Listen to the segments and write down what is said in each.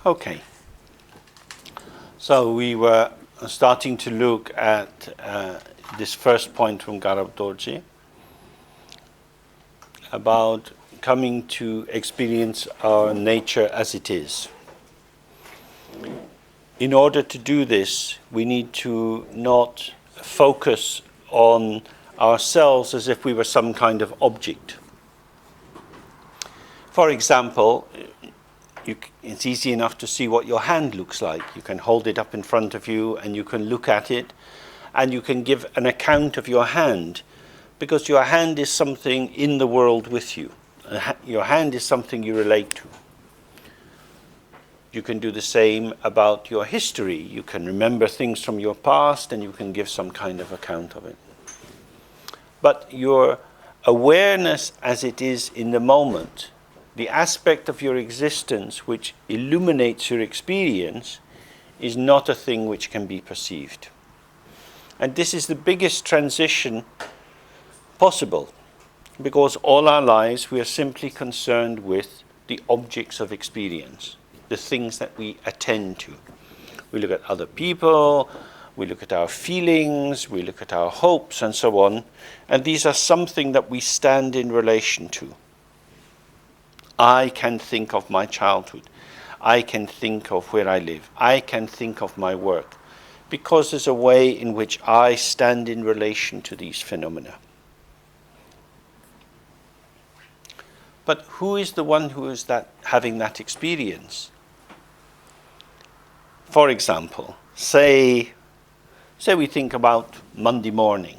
Okay. So we were starting to look at this first point from Garab Dorje about coming to experience our nature as it is. In order to do this, we need to not focus on ourselves as if we were some kind of object. For example, it's easy enough to see what your hand looks like. You can hold it up in front of you and you can look at it and you can give an account of your hand, because your hand is something in the world with you. Your hand is something you relate to. You can do the same about your history. You can remember things from your past and you can give some kind of account of it. But your awareness as it is in the moment, the aspect of your existence which illuminates your experience, is not a thing which can be perceived. And this is the biggest transition possible, because all our lives we are simply concerned with the objects of experience, the things that we attend to. We look at other people, we look at our feelings, we look at our hopes and so on, and these are something that we stand in relation to. I can think of my childhood. I can think of where I live. I can think of my work, because there's a way in which I stand in relation to these phenomena. But who is the one who is having that experience? For example, say we think about Monday morning.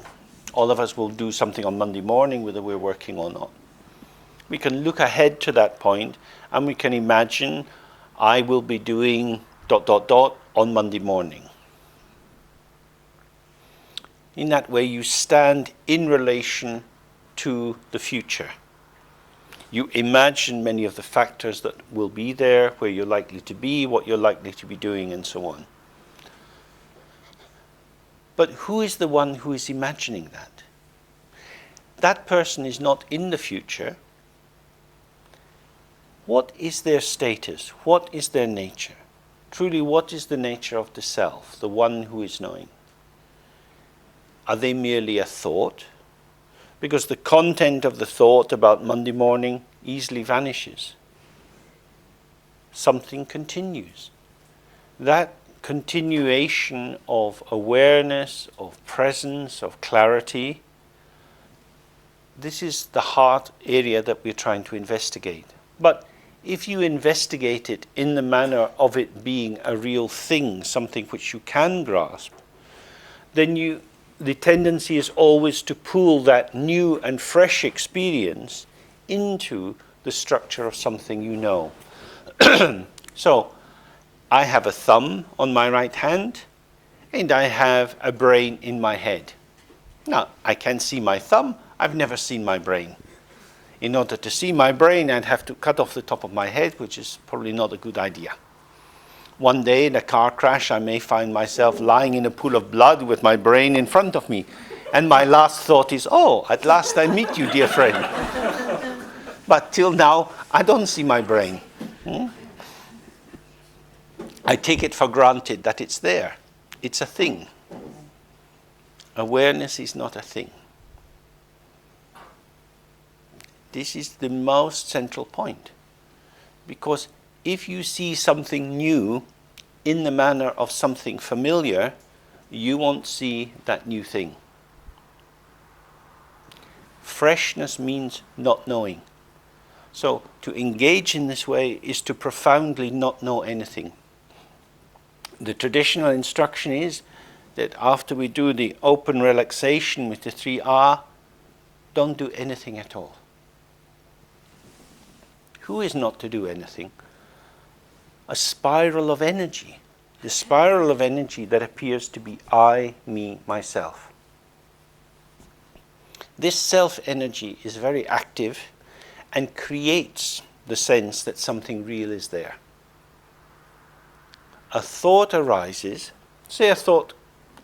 All of us will do something on Monday morning, whether we're working or not. We can look ahead to that point and we can imagine I will be doing ... on Monday morning. In that way you stand in relation to the future. You imagine many of the factors that will be there, where you're likely to be, what you're likely to be doing, and so on. But who is the one who is imagining that? That person is not in the future. What is their status? What is their nature? Truly, what is the nature of the self, the one who is knowing? Are they merely a thought? Because the content of the thought about Monday morning easily vanishes. Something continues. That continuation of awareness, of presence, of clarity, this is the heart area that we're trying to investigate. But if you investigate it in the manner of it being a real thing, something which you can grasp, then the tendency is always to pull that new and fresh experience into the structure of something you know. So, I have a thumb on my right hand, and I have a brain in my head. Now, I can see my thumb, I've never seen my brain. In order to see my brain, I'd have to cut off the top of my head, which is probably not a good idea. One day in a car crash, I may find myself lying in a pool of blood with my brain in front of me. And my last thought is, oh, at last I meet you, dear friend. But till now, I don't see my brain. I take it for granted that it's there. It's a thing. Awareness is not a thing. This is the most central point. Because if you see something new in the manner of something familiar, you won't see that new thing. Freshness means not knowing. So to engage in this way is to profoundly not know anything. The traditional instruction is that after we do the open relaxation with the 3R, don't do anything at all. Who is not to do anything? A spiral of energy. The spiral of energy that appears to be I, me, myself. This self-energy is very active and creates the sense that something real is there. A thought arises, say a thought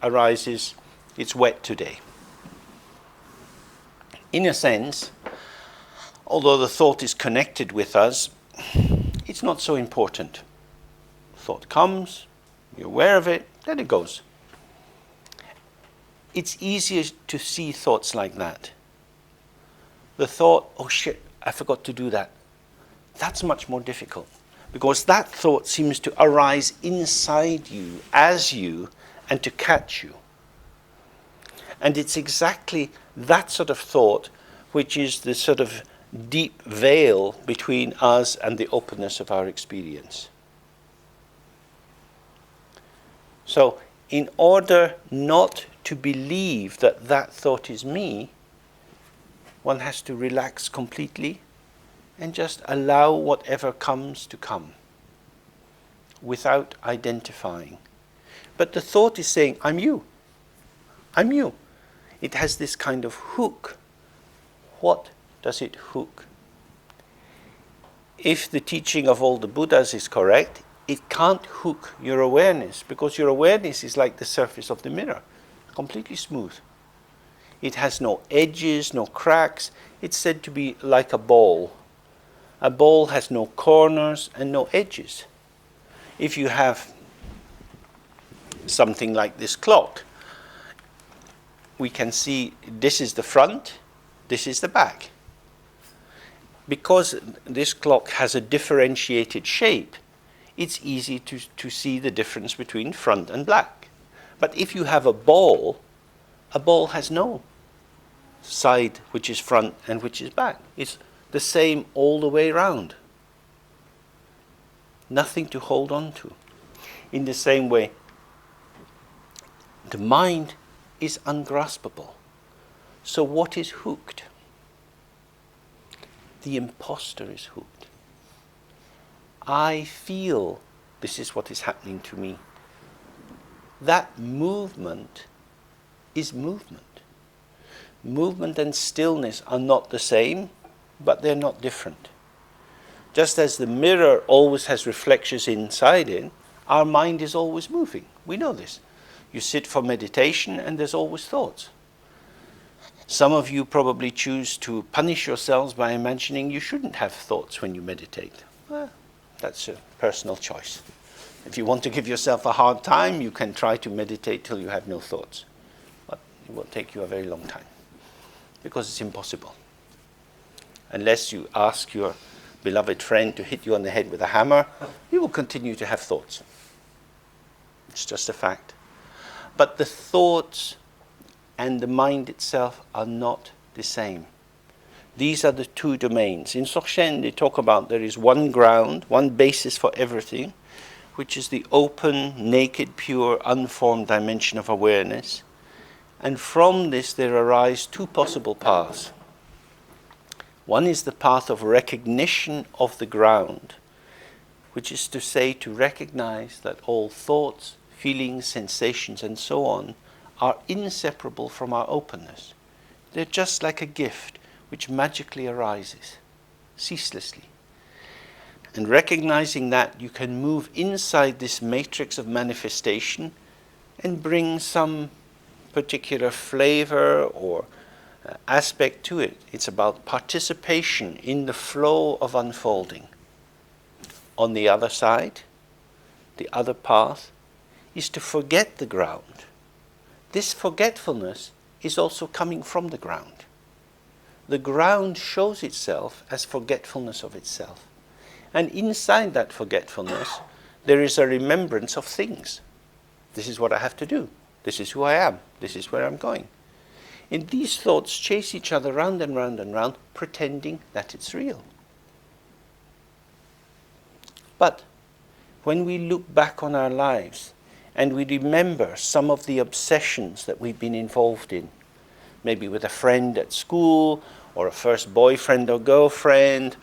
arises, it's wet today. In a sense, although the thought is connected with us, it's not so important. Thought comes, you're aware of it, then it goes. It's easier to see thoughts like that. The thought, oh shit, I forgot to do that. That's much more difficult, because that thought seems to arise inside you, as you, and to catch you. And it's exactly that sort of thought which is the sort of deep veil between us and the openness of our experience. So, in order not to believe that that thought is me, one has to relax completely and just allow whatever comes to come without identifying. But the thought is saying, I'm you. I'm you. It has this kind of hook. What does it hook? If the teaching of all the Buddhas is correct, it can't hook your awareness, because your awareness is like the surface of the mirror, completely smooth. It has no edges, no cracks. It's said to be like a ball. A ball has no corners and no edges. If you have something like this clock, we can see this is the front, this is the back. Because this clock has a differentiated shape, it's easy to see the difference between front and back. But if you have a ball has no side which is front and which is back. It's the same all the way around. Nothing to hold on to. In the same way, the mind is ungraspable. So what is hooked? The imposter is hooked. I feel this is what is happening to me. That movement is movement. Movement and stillness are not the same, but they're not different. Just as the mirror always has reflections inside it, our mind is always moving. We know this. You sit for meditation and there's always thoughts. Some of you probably choose to punish yourselves by imagining you shouldn't have thoughts when you meditate. Well, that's a personal choice. If you want to give yourself a hard time, you can try to meditate till you have no thoughts. But it will take you a very long time, because it's impossible. Unless you ask your beloved friend to hit you on the head with a hammer, you will continue to have thoughts. It's just a fact. But the thoughts and the mind itself are not the same. These are the two domains. In Dzogchen they talk about there is one ground, one basis for everything, which is the open, naked, pure, unformed dimension of awareness. And from this there arise two possible paths. One is the path of recognition of the ground, which is to say, to recognize that all thoughts, feelings, sensations, and so on are inseparable from our openness. They're just like a gift which magically arises, ceaselessly. And recognizing that, you can move inside this matrix of manifestation and bring some particular flavor or aspect to it. It's about participation in the flow of unfolding. On the other side, the other path, is to forget the ground. This forgetfulness is also coming from the ground. The ground shows itself as forgetfulness of itself. And inside that forgetfulness, there is a remembrance of things. This is what I have to do. This is who I am. This is where I'm going. And these thoughts chase each other round and round and round, pretending that it's real. But when we look back on our lives and we remember some of the obsessions that we've been involved in, maybe with a friend at school, or a first boyfriend or girlfriend,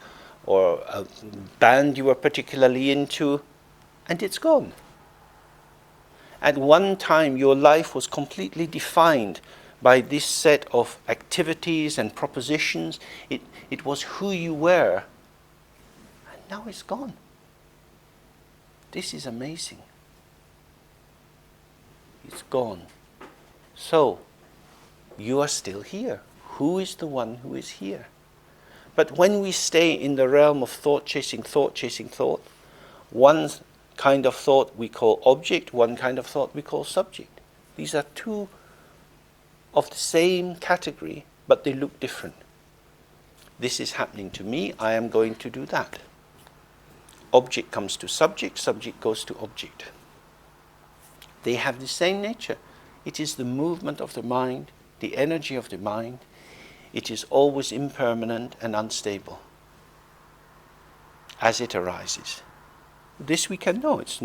or a band you were particularly into, and it's gone. At one time, your life was completely defined by this set of activities and propositions. It was who you were, and now it's gone. This is amazing. It's gone. So, you are still here. Who is the one who is here? But when we stay in the realm of thought chasing thought, one kind of thought we call object, one kind of thought we call subject. These are two of the same category, but they look different. This is happening to me, I am going to do that. Object comes to subject, subject goes to object. They have the same nature. It is the movement of the mind, the energy of the mind. It is always impermanent and unstable as it arises. This we can know. This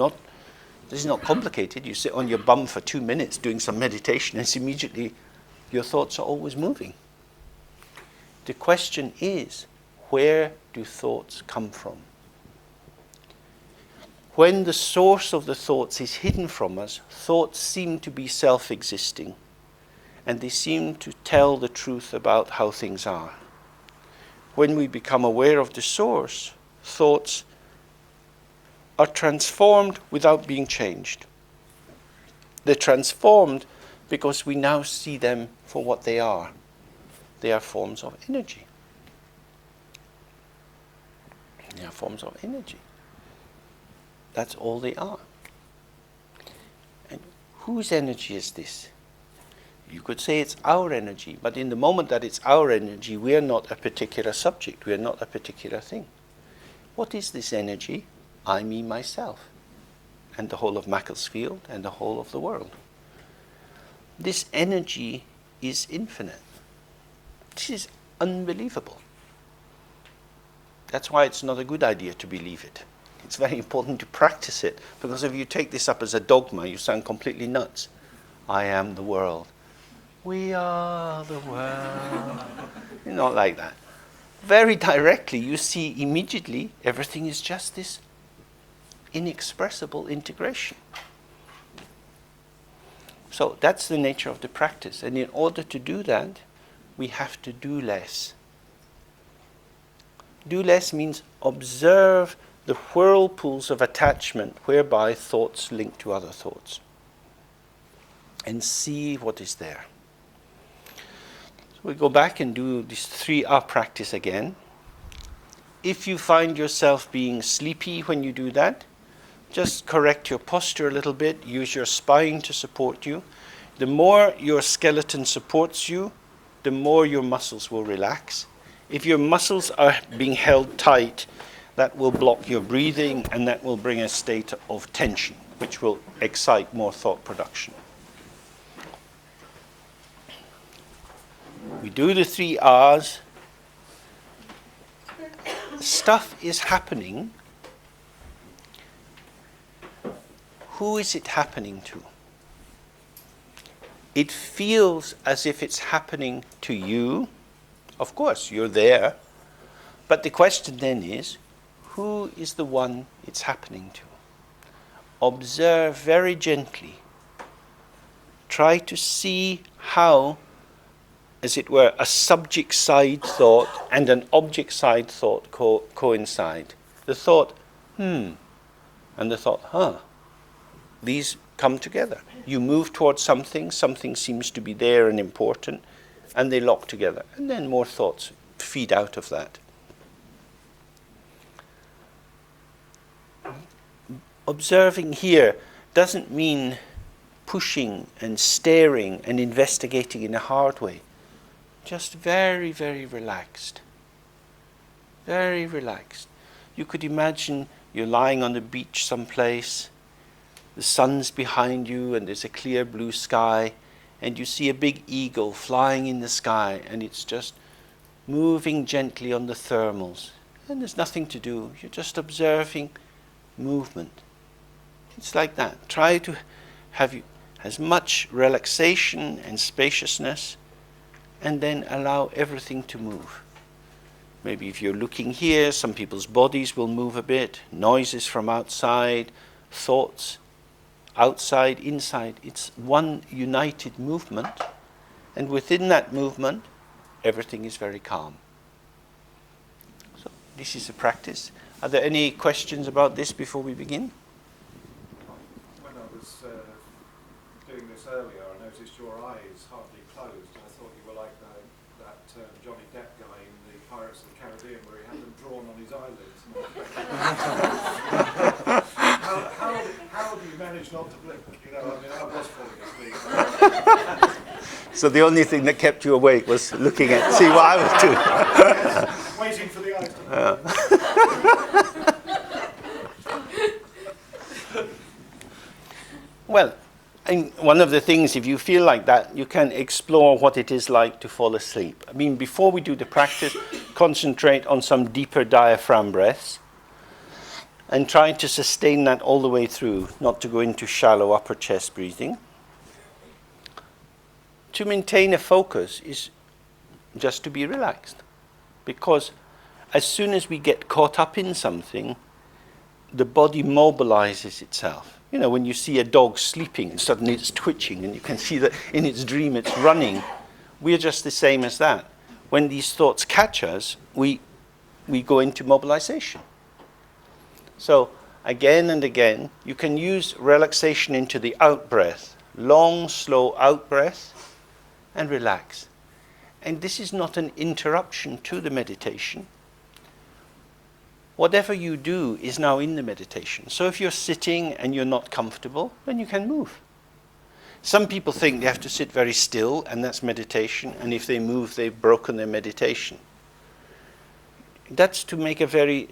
is not complicated. You sit on your bum for 2 minutes doing some meditation, and it's immediately your thoughts are always moving. The question is, where do thoughts come from? When the source of the thoughts is hidden from us, thoughts seem to be self-existing, and they seem to tell the truth about how things are. When we become aware of the source, thoughts are transformed without being changed. They're transformed because we now see them for what they are. They are forms of energy. They are forms of energy. That's all they are. And whose energy is this? You could say it's our energy, but in the moment that it's our energy, we are not a particular subject, we are not a particular thing. What is this energy? I, me, myself, and the whole of Macclesfield, and the whole of the world. This energy is infinite. This is unbelievable. That's why it's not a good idea to believe it. It's very important to practice it, because if you take this up as a dogma, you sound completely nuts. I am the world. We are the world. Not like that. Very directly, you see immediately everything is just this inexpressible integration. So that's the nature of the practice. And in order to do that, we have to do less. Do less means observe the whirlpools of attachment whereby thoughts link to other thoughts, and see what is there. So we go back and do this 3R practice again. If you find yourself being sleepy when you do that, just correct your posture a little bit, use your spine to support you. The more your skeleton supports you, the more your muscles will relax. If your muscles are being held tight, that will block your breathing, and that will bring a state of tension, which will excite more thought production. We do the 3 R's. Stuff is happening. Who is it happening to? It feels as if it's happening to you. Of course, you're there. But the question then is, who is the one it's happening to? Observe very gently. Try to see how, as it were, a subject side thought and an object side thought coincide. The thought, and the thought, these come together. You move towards something, something seems to be there and important, and they lock together. And then more thoughts feed out of that. Observing here doesn't mean pushing and staring and investigating in a hard way. Just very, very relaxed. Very relaxed. You could imagine you're lying on the beach someplace, the sun's behind you and there's a clear blue sky, and you see a big eagle flying in the sky, and it's just moving gently on the thermals. And there's nothing to do. You're just observing movement. It's like that. Try to have as much relaxation and spaciousness, and then allow everything to move. Maybe if you're looking here, some people's bodies will move a bit, noises from outside, thoughts, outside, inside. It's one united movement, and within that movement, everything is very calm. So this is a practice. Are there any questions about this before we begin? When I was doing this earlier, I noticed your eyes hardly closed, and I thought you were like that Johnny Depp guy in the Pirates of the Caribbean, where he had them drawn on his eyelids. How do you manage not to blink? You know, I mean, I was falling asleep. So the only thing that kept you awake was looking at, see what I was doing. Yes, waiting for the eyes to Well, and one of the things, if you feel like that, you can explore what it is like to fall asleep. I mean, before we do the practice, concentrate on some deeper diaphragm breaths and try to sustain that all the way through, not to go into shallow upper chest breathing. To maintain a focus is just to be relaxed, because as soon as we get caught up in something, the body mobilizes itself. You know, when you see a dog sleeping and suddenly it's twitching and you can see that in its dream it's running, we're just the same as that. When these thoughts catch us, we go into mobilization. So again and again, you can use relaxation into the out breath, long, slow out breath, and relax. And this is not an interruption to the meditation. Whatever you do is now in the meditation. So if you're sitting and you're not comfortable, then you can move. Some people think they have to sit very still and that's meditation, and if they move, they've broken their meditation. That's to make a very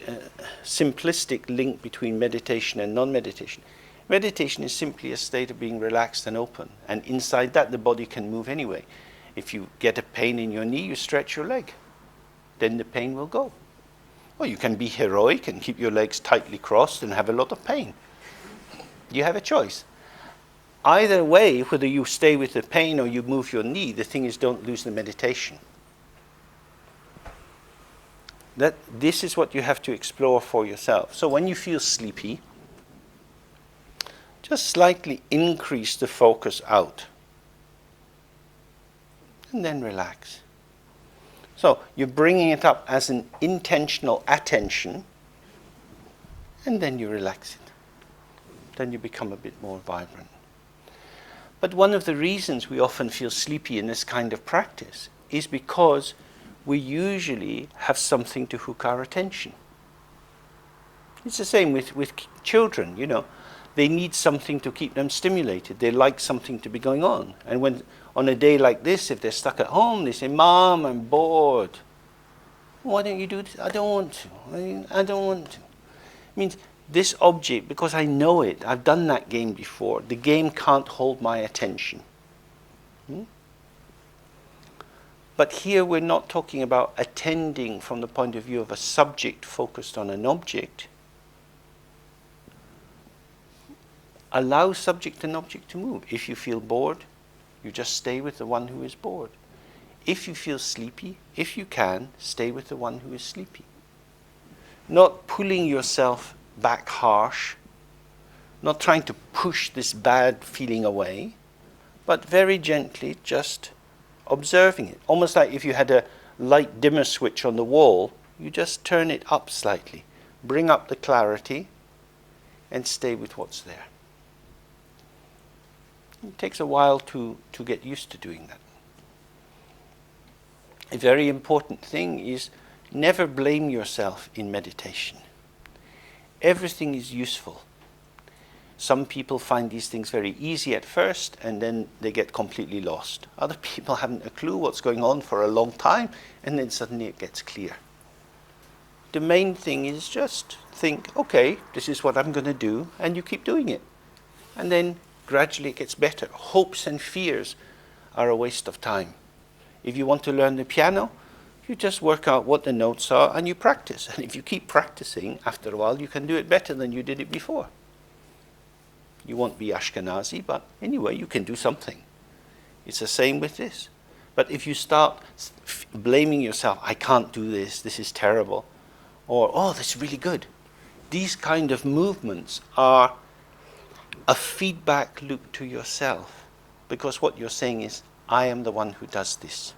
simplistic link between meditation and non-meditation. Meditation is simply a state of being relaxed and open, and inside that the body can move anyway. If you get a pain in your knee, you stretch your leg, then the pain will go. Or you can be heroic and keep your legs tightly crossed and have a lot of pain. You have a choice. Either way, whether you stay with the pain or you move your knee, the thing is, don't lose the meditation. This is what you have to explore for yourself. So when you feel sleepy, just slightly increase the focus out. And then relax. So you're bringing it up as an intentional attention, and then you relax it. Then you become a bit more vibrant. But one of the reasons we often feel sleepy in this kind of practice is because we usually have something to hook our attention. It's the same with children, you know. They need something to keep them stimulated. They like something to be going on. And when on a day like this, if they're stuck at home, they say, "Mom, I'm bored." "Why don't you do this?" "I don't want to. I don't want to." It means this object, because I know it, I've done that game before, the game can't hold my attention. But here we're not talking about attending from the point of view of a subject focused on an object. Allow subject and object to move. If you feel bored, you just stay with the one who is bored. If you feel sleepy, if you can, stay with the one who is sleepy. Not pulling yourself back harsh, not trying to push this bad feeling away, but very gently just observing it. Almost like if you had a light dimmer switch on the wall, you just turn it up slightly, bring up the clarity, and stay with what's there. It takes a while to get used to doing that. A very important thing is never blame yourself in meditation. Everything is useful. Some people find these things very easy at first and then they get completely lost. Other people haven't a clue what's going on for a long time and then suddenly it gets clear. The main thing is just think, okay, this is what I'm going to do, and you keep doing it. And then gradually it gets better. Hopes and fears are a waste of time. If you want to learn the piano, you just work out what the notes are and you practice. And if you keep practicing, after a while you can do it better than you did it before. You won't be Ashkenazi, but anyway, you can do something. It's the same with this. But if you start blaming yourself, I can't do this, this is terrible, or, oh, this is really good. These kind of movements are a feedback loop to yourself, because what you're saying is, I am the one who does this.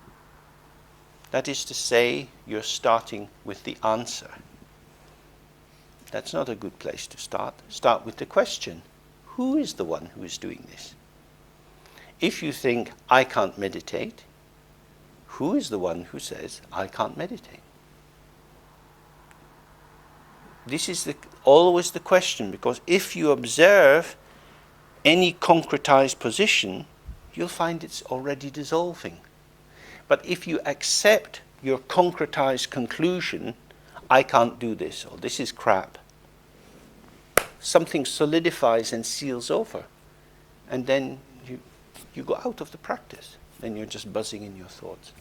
That is to say, you're starting with the answer. That's not a good place to start. Start with the question, who is the one who is doing this? If you think, I can't meditate, who is the one who says, I can't meditate? This is always the question, because if you observe any concretized position, you'll find it's already dissolving. But if you accept your concretized conclusion, I can't do this, or this is crap, something solidifies and seals over. And then you go out of the practice. Then you're just buzzing in your thoughts.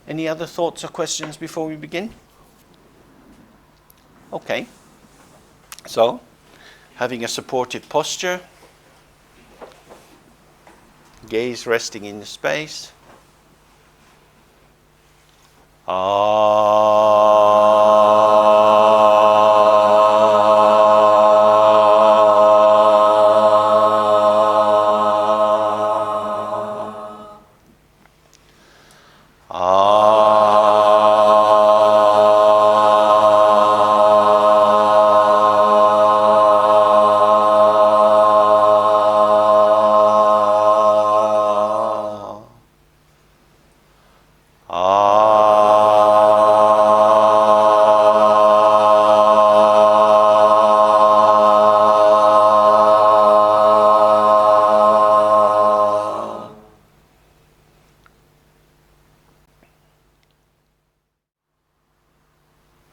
Any other thoughts or questions before we begin? Okay. So, having a supportive posture, gaze resting in the space.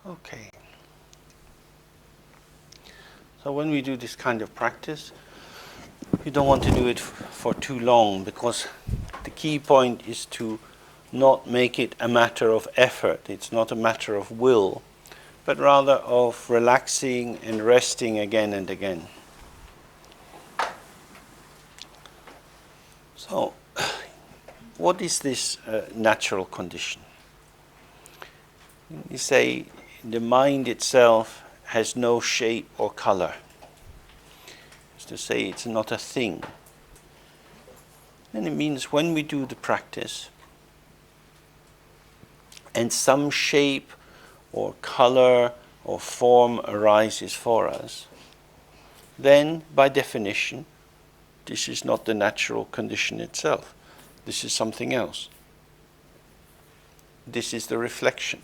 Okay. So when we do this kind of practice, you don't want to do it for too long, because the key point is to not make it a matter of effort. It's not a matter of will, but rather of relaxing and resting again and again. So, what is this natural condition? You say the mind itself has no shape or color. It's to say it's not a thing. And it means when we do the practice and some shape or color or form arises for us, then by definition, this is not the natural condition itself. This is something else. This is the reflection.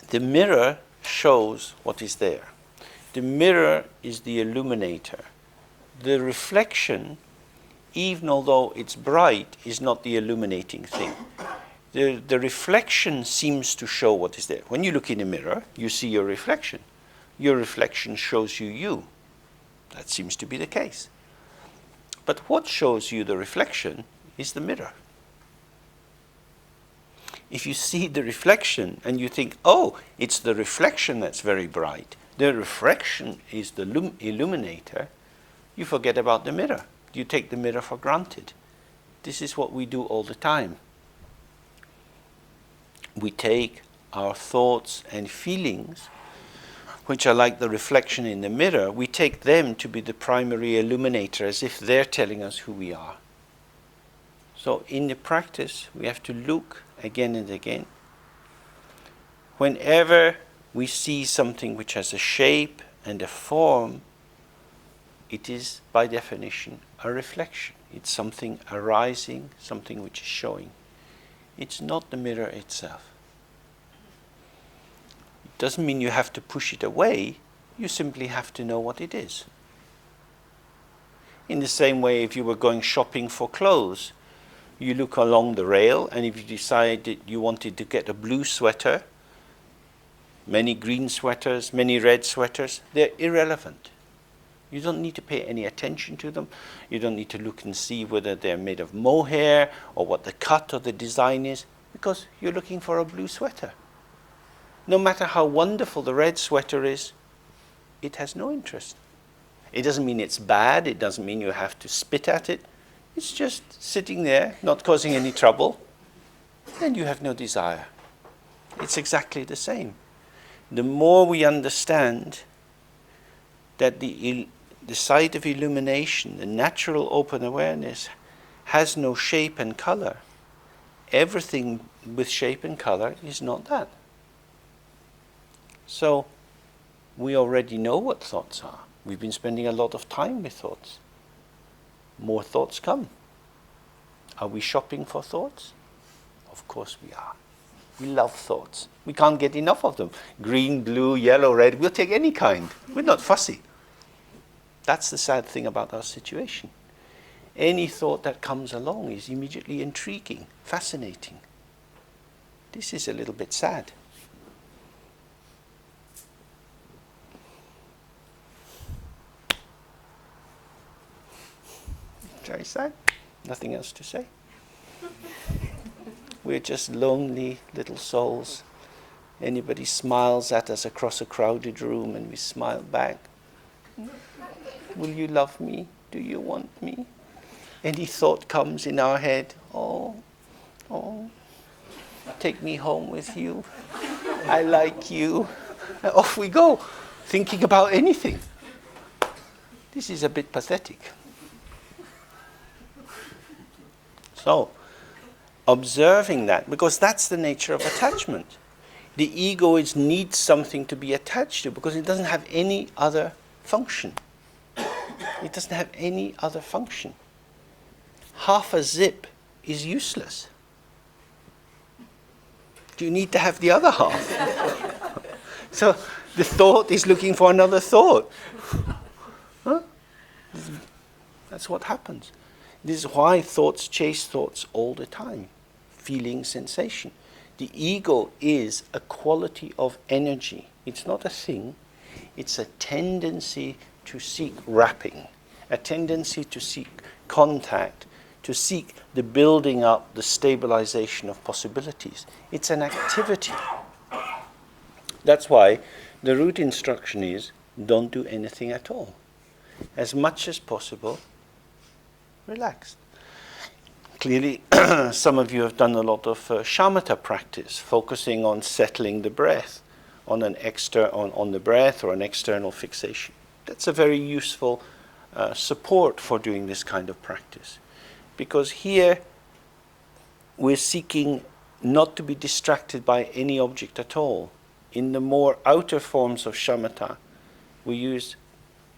The mirror shows what is there. The mirror is the illuminator. The reflection, even although it's bright, is not the illuminating thing. The reflection seems to show what is there. When you look in a mirror, you see your reflection. Your reflection shows you you. That seems to be the case. But what shows you the reflection is the mirror. If you see the reflection and you think, oh, it's the reflection that's very bright, the reflection is the illuminator, you forget about the mirror. You take the mirror for granted. This is what we do all the time. We take our thoughts and feelings, which are like the reflection in the mirror, we take them to be the primary illuminator, as if they're telling us who we are. So in the practice, we have to look again and again. Whenever we see something which has a shape and a form, it is by definition a reflection. It's something arising, something which is showing. It's not the mirror itself. It doesn't mean you have to push it away, you simply have to know what it is. In the same way, if you were going shopping for clothes, you look along the rail, and if you decided you wanted to get a blue sweater, many green sweaters, many red sweaters, they're irrelevant. You don't need to pay any attention to them. You don't need to look and see whether they're made of mohair or what the cut or the design is, because you're looking for a blue sweater. No matter how wonderful the red sweater is, it has no interest. It doesn't mean it's bad. It doesn't mean you have to spit at it. It's just sitting there, not causing any trouble, and you have no desire. It's exactly the same. The more we understand that the site of illumination, the natural open awareness, has no shape and color, everything with shape and color is not that. So we already know what thoughts are. We've been spending a lot of time with thoughts. More thoughts come. Are we shopping for thoughts? Of course we are. We love thoughts. We can't get enough of them. Green, blue, yellow, red, we'll take any kind. We're not fussy. That's the sad thing about our situation. Any thought that comes along is immediately intriguing, fascinating. This is a little bit sad. Very sad. Nothing else to say. We're just lonely little souls. Anybody smiles at us across a crowded room and we smile back. Will you love me? Do you want me? Any thought comes in our head, oh, take me home with you. I like you. Off we go, thinking about anything. This is a bit pathetic. So, observing that, because that's the nature of attachment. The ego needs something to be attached to because it doesn't have any other function. It doesn't have any other function. Half a zip is useless. You need to have the other half. So the thought is looking for another thought. Huh? That's what happens. This is why thoughts chase thoughts all the time. Feeling, sensation. The ego is a quality of energy. It's not a thing. It's a tendency to seek wrapping, a tendency to seek contact, to seek the building up, the stabilization of possibilities. It's an activity. That's why the root instruction is don't do anything at all. As much as possible, relaxed. Clearly, some of you have done a lot of shamatha practice, focusing on settling the breath, on the breath or an external fixation. That's a very useful support for doing this kind of practice. Because here we're seeking not to be distracted by any object at all. In the more outer forms of shamatha, we use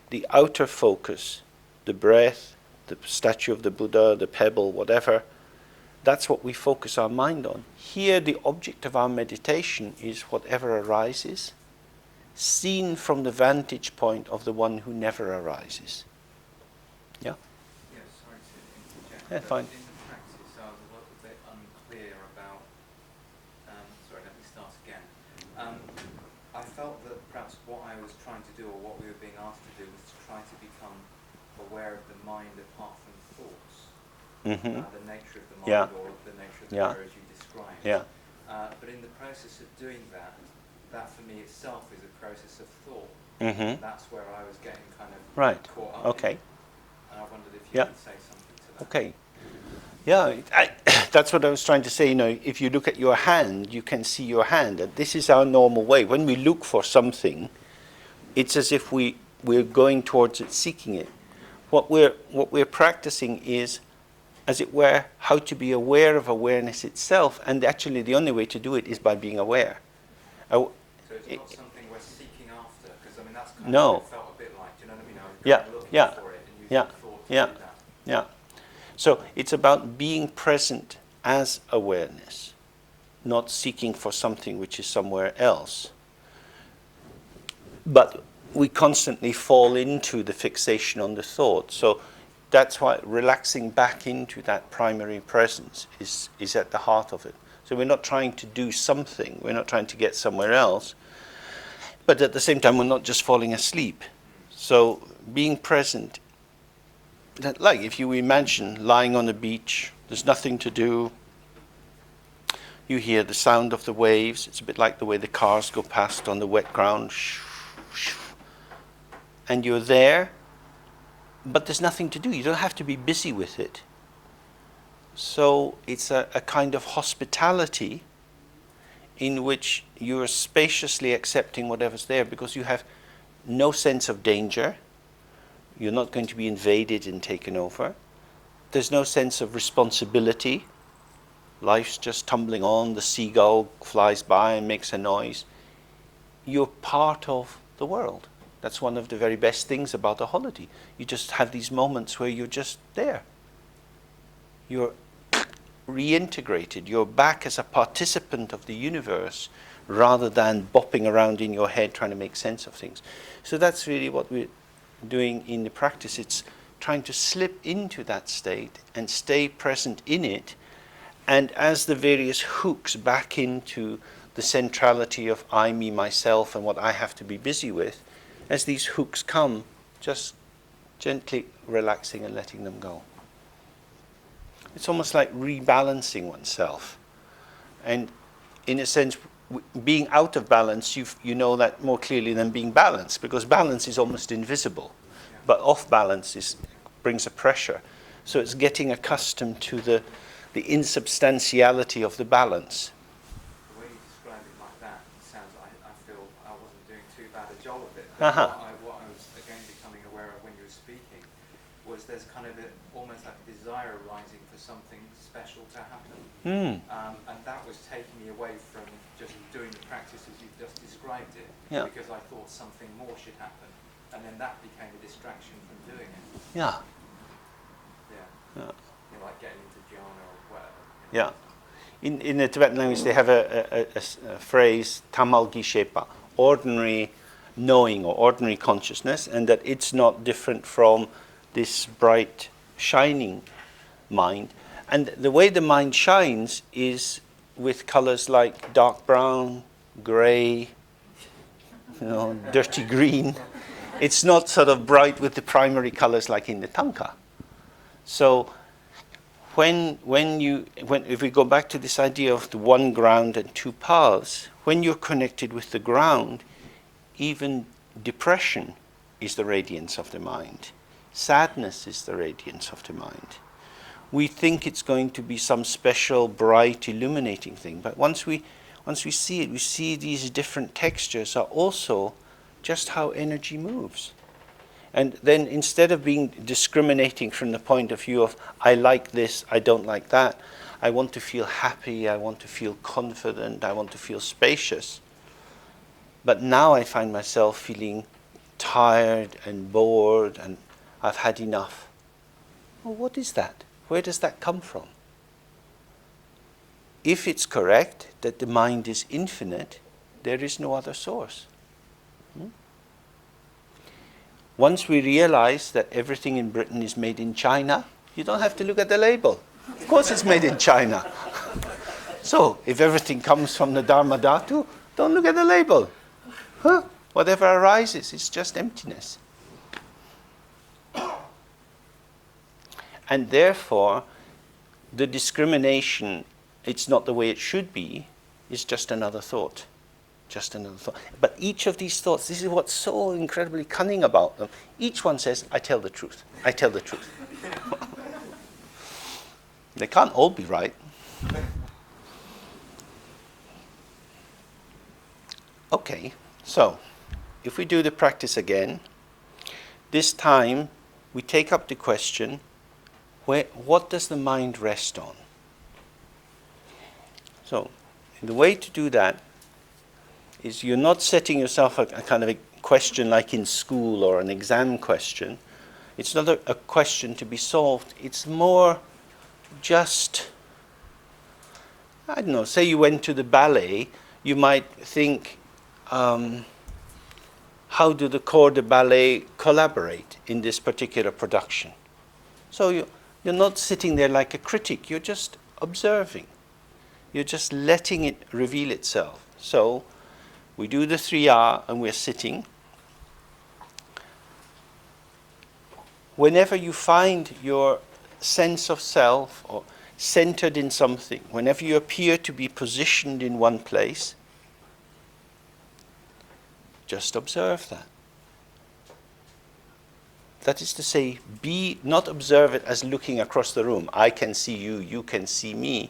the outer focus, the breath, the statue of the Buddha, the pebble, whatever. That's what we focus our mind on. Here the object of our meditation is whatever arises, seen from the vantage point of the one who never arises. Yeah? Yes, sorry to interject. Yeah, fine. In the practice, I was a little bit unclear about. Sorry, let me start again. I felt that perhaps what I was trying to do, or what we were being asked to do, was to try to become aware of the mind apart from thoughts. The nature of the mind, or the nature of the mirror as you described. Yeah. But in the process of doing that, that for me itself is a process of thought. That's where I was getting kind of caught up. Okay. And I wondered if you could say something to that. Okay. Yeah, that's what I was trying to say. You know, if you look at your hand, you can see your hand. And this is our normal way. When we look for something, it's as if we're going towards it, seeking it. What we're practicing is, as it were, how to be aware of awareness itself. And actually, the only way to do it is by being aware. So it's not something we're seeking after, because I mean that's kind of what it felt a bit like. Do you know what I mean? I was looking for it and using thought to do that. Yeah. So it's about being present as awareness, not seeking for something which is somewhere else. But we constantly fall into the fixation on the thought. So that's why relaxing back into that primary presence is at the heart of it. So we're not trying to do something, we're not trying to get somewhere else, but at the same time we're not just falling asleep. So being present, that, like if you imagine lying on a beach, there's nothing to do, you hear the sound of the waves, it's a bit like the way the cars go past on the wet ground, and you're there, but there's nothing to do, you don't have to be busy with it. So it's a kind of hospitality in which you're spaciously accepting whatever's there, because you have no sense of danger. You're not going to be invaded and taken over. There's no sense of responsibility. Life's just tumbling on, the seagull flies by and makes a noise. You're part of the world. That's one of the very best things about a holiday. You just have these moments where you're just there. You're reintegrated. You're back as a participant of the universe rather than bopping around in your head trying to make sense of things. So that's really what we're doing in the practice. It's trying to slip into that state and stay present in it. And as the various hooks back into the centrality of I, me, myself, and what I have to be busy with, as these hooks come, just gently relaxing and letting them go. It's almost like rebalancing oneself. And in a sense, being out of balance, you know that more clearly than being balanced, because balance is almost invisible. But off balance brings a pressure. So it's getting accustomed to the insubstantiality of the balance. The way you describe it like that sounds like I feel I wasn't doing too bad a job of it. Uh-huh. What I was again becoming aware of when you were speaking was there's kind of almost like a desire arising for something special to happen. And that was taking me away from just doing the practice as you've just described it, because I thought something more should happen. And then that became a distraction from doing it. Yeah. Yeah. You know, like getting into jhana or whatever. Yeah. In the Tibetan language, they have a phrase, tamal gishepa, ordinary knowing or ordinary consciousness, and that it's not different from this bright, shining mind. And the way the mind shines is with colors like dark brown, gray, dirty green. It's not sort of bright with the primary colors like in the tanka. So if we go back to this idea of the one ground and two paths, when you're connected with the ground, even depression is the radiance of the mind. Sadness is the radiance of the mind. We think it's going to be some special, bright, illuminating thing, but once we see it, we see these different textures are also just how energy moves. And then instead of being discriminating from the point of view of, I like this, I don't like that, I want to feel happy, I want to feel confident, I want to feel spacious. But now I find myself feeling tired and bored and I've had enough. Well, what is that? Where does that come from? If it's correct that the mind is infinite, there is no other source. Once we realize that everything in Britain is made in China, you don't have to look at the label. Of course it's made in China. So, if everything comes from the Dharma Dhatu, don't look at the label. Whatever arises, it's just emptiness. And therefore, the discrimination, it's not the way it should be, is just another thought. Just another thought. But each of these thoughts, this is what's so incredibly cunning about them. Each one says, I tell the truth. I tell the truth. They can't all be right. Okay, so if we do the practice again, this time we take up the question, what does the mind rest on? So, the way to do that is you're not setting yourself a kind of a question like in school or an exam question. It's not a question to be solved. It's more just, I don't know, say you went to the ballet, you might think, how do the corps de ballet collaborate in this particular production? So you're not sitting there like a critic, you're just observing. You're just letting it reveal itself. So we do the 3R and we're sitting. Whenever you find your sense of self or centered in something, whenever you appear to be positioned in one place, just observe that. That is to say, not observe it as looking across the room. I can see you, you can see me.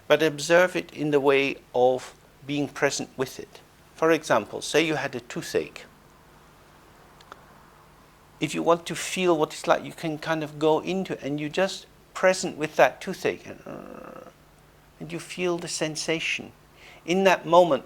But observe it in the way of being present with it. For example, say you had a toothache. If you want to feel what it's like, you can kind of go into it and you're just present with that toothache. And you feel the sensation. In that moment,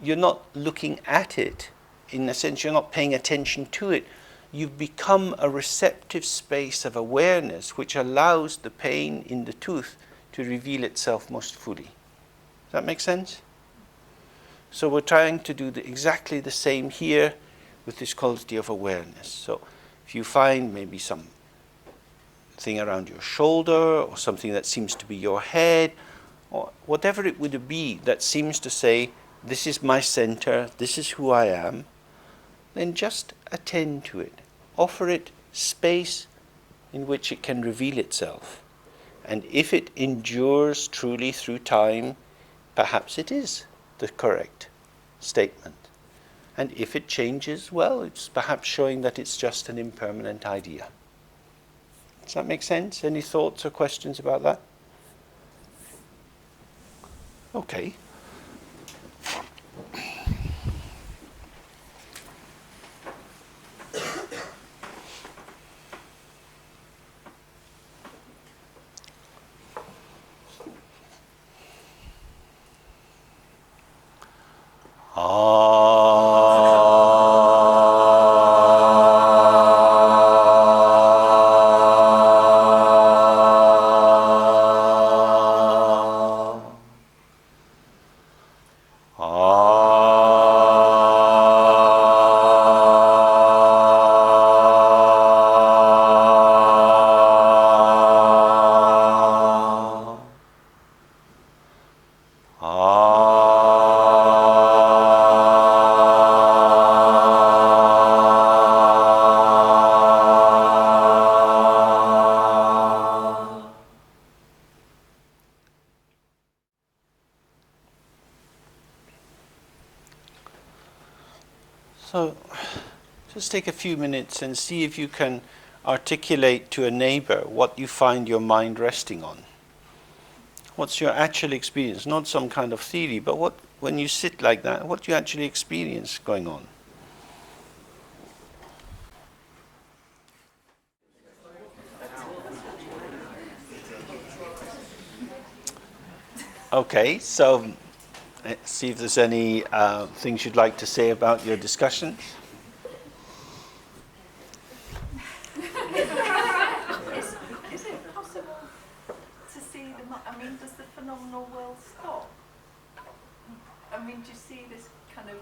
you're not looking at it. In a sense, you're not paying attention to it. You've become a receptive space of awareness which allows the pain in the tooth to reveal itself most fully. Does that make sense? So we're trying to do exactly the same here with this quality of awareness. So if you find maybe some thing around your shoulder or something that seems to be your head, or whatever it would be that seems to say, this is my center, this is who I am, then just attend to it. Offer it space in which it can reveal itself. And if it endures truly through time, perhaps it is the correct statement. And if it changes, well, it's perhaps showing that it's just an impermanent idea. Does that make sense? Any thoughts or questions about that? Okay. So just take a few minutes and see if you can articulate to a neighbor what you find your mind resting on. What's your actual experience? Not some kind of theory, but when you sit like that, what do you actually experience going on? Okay, so let's see if there's any things you'd like to say about your discussions. Is it possible to see does the phenomenal world stop? I mean, do you see this kind of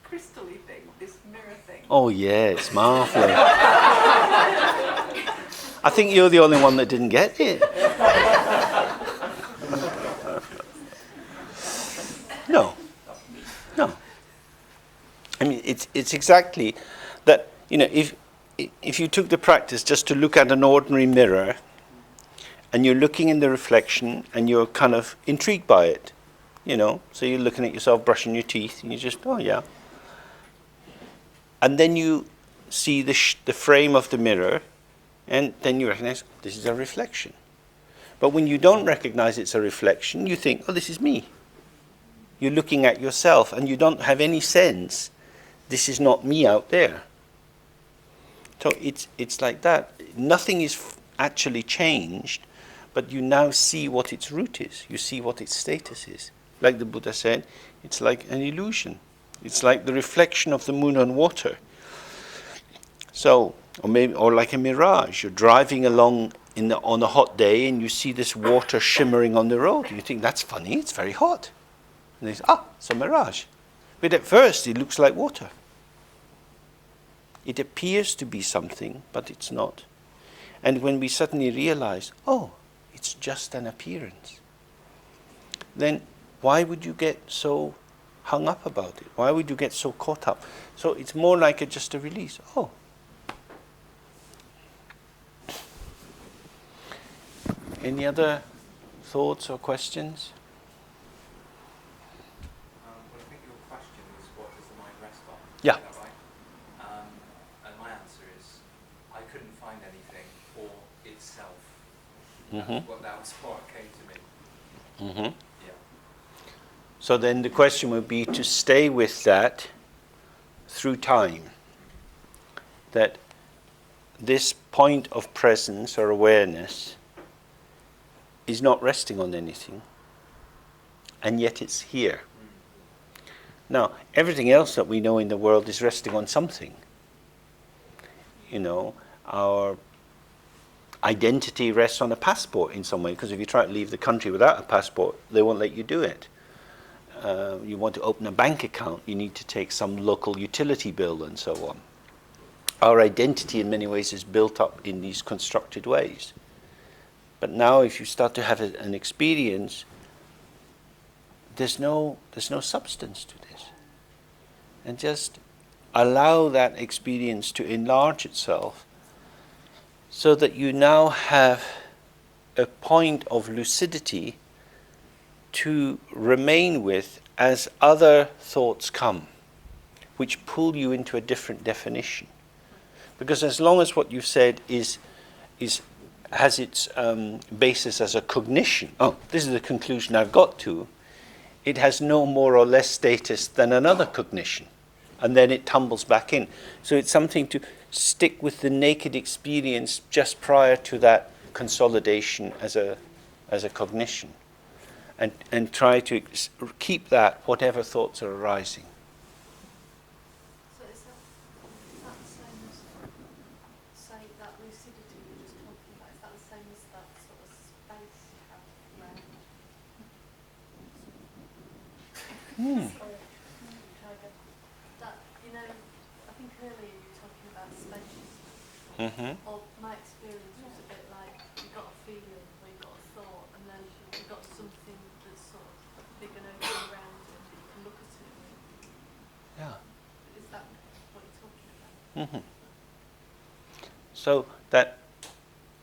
crystal-y thing, this mirror thing? Oh yeah, it's marvellous. I think you're the only one that didn't get it. No. I mean, it's exactly that. You know, if you took the practice just to look at an ordinary mirror, and you're looking in the reflection, and you're kind of intrigued by it, you know, so you're looking at yourself brushing your teeth, and you just, oh yeah. And then you see the frame of the mirror, and then you recognize this is a reflection. But when you don't recognize it's a reflection, you think, oh, this is me. You're looking at yourself, and you don't have any sense this is not me out there. So it's like that. Nothing is actually changed, but you now see what its root is. You see what its status is. Like the Buddha said, it's like an illusion. It's like the reflection of the moon on water. So, or like a mirage. You're driving along on a hot day, and you see this water shimmering on the road. And you think, that's funny, it's very hot. And they say, it's a mirage. But at first, it looks like water. It appears to be something, but it's not. And when we suddenly realize, it's just an appearance, then why would you get so hung up about it? Why would you get so caught up? So it's more like just a release. Any other thoughts or questions? Well, I think your question is, what does the mind rest on? Yeah. Is that right? And my answer is, I couldn't find anything for itself. Mm-hmm. That was what came to me. Mm-hmm. Yeah. So then the question would be to stay with that through time. That this point of presence or awareness is not resting on anything, and yet it's here. Now, everything else that we know in the world is resting on something. You know, our identity rests on a passport in some way, because if you try to leave the country without a passport, they won't let you do it. You want to open a bank account, you need to take some local utility bill and so on. Our identity in many ways is built up in these constructed ways. But now if you start to have an experience, there's no substance to this. And just allow that experience to enlarge itself so that you now have a point of lucidity to remain with as other thoughts come, which pull you into a different definition. Because as long as what you've said has its basis as a cognition, this is the conclusion I've got to, it has no more or less status than another cognition. And then it tumbles back in. So it's something to stick with the naked experience just prior to that consolidation as a cognition. And try to keep that whatever thoughts are arising. So is that the same as, say, that lucidity you were just talking about, is that the same as that sort of space you have around? Sorry, try again. That, you know, I think earlier you were talking about spaciousness. Or my experience was a bit like you got a feeling or you got a thought and then you got something that's sort of big and open around it that you can look at it with. Yeah. Is that what you're talking about? So that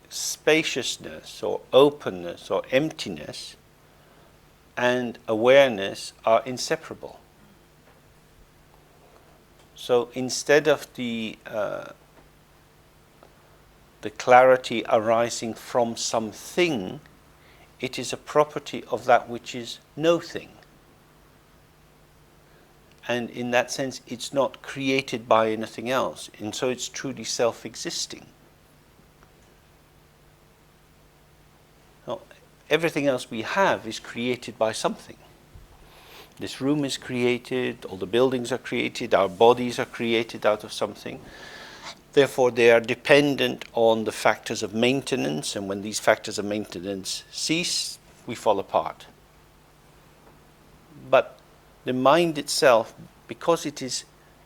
spaciousness or openness or emptiness and awareness are inseparable. So instead of the clarity arising from something, it is a property of that which is no thing. And in that sense, it's not created by anything else. And so it's truly self-existing. Now, everything else we have is created by something. This room is created, all the buildings are created, our bodies are created out of something. Therefore, they are dependent on the factors of maintenance, and when these factors of maintenance cease, we fall apart. But the mind itself, because it is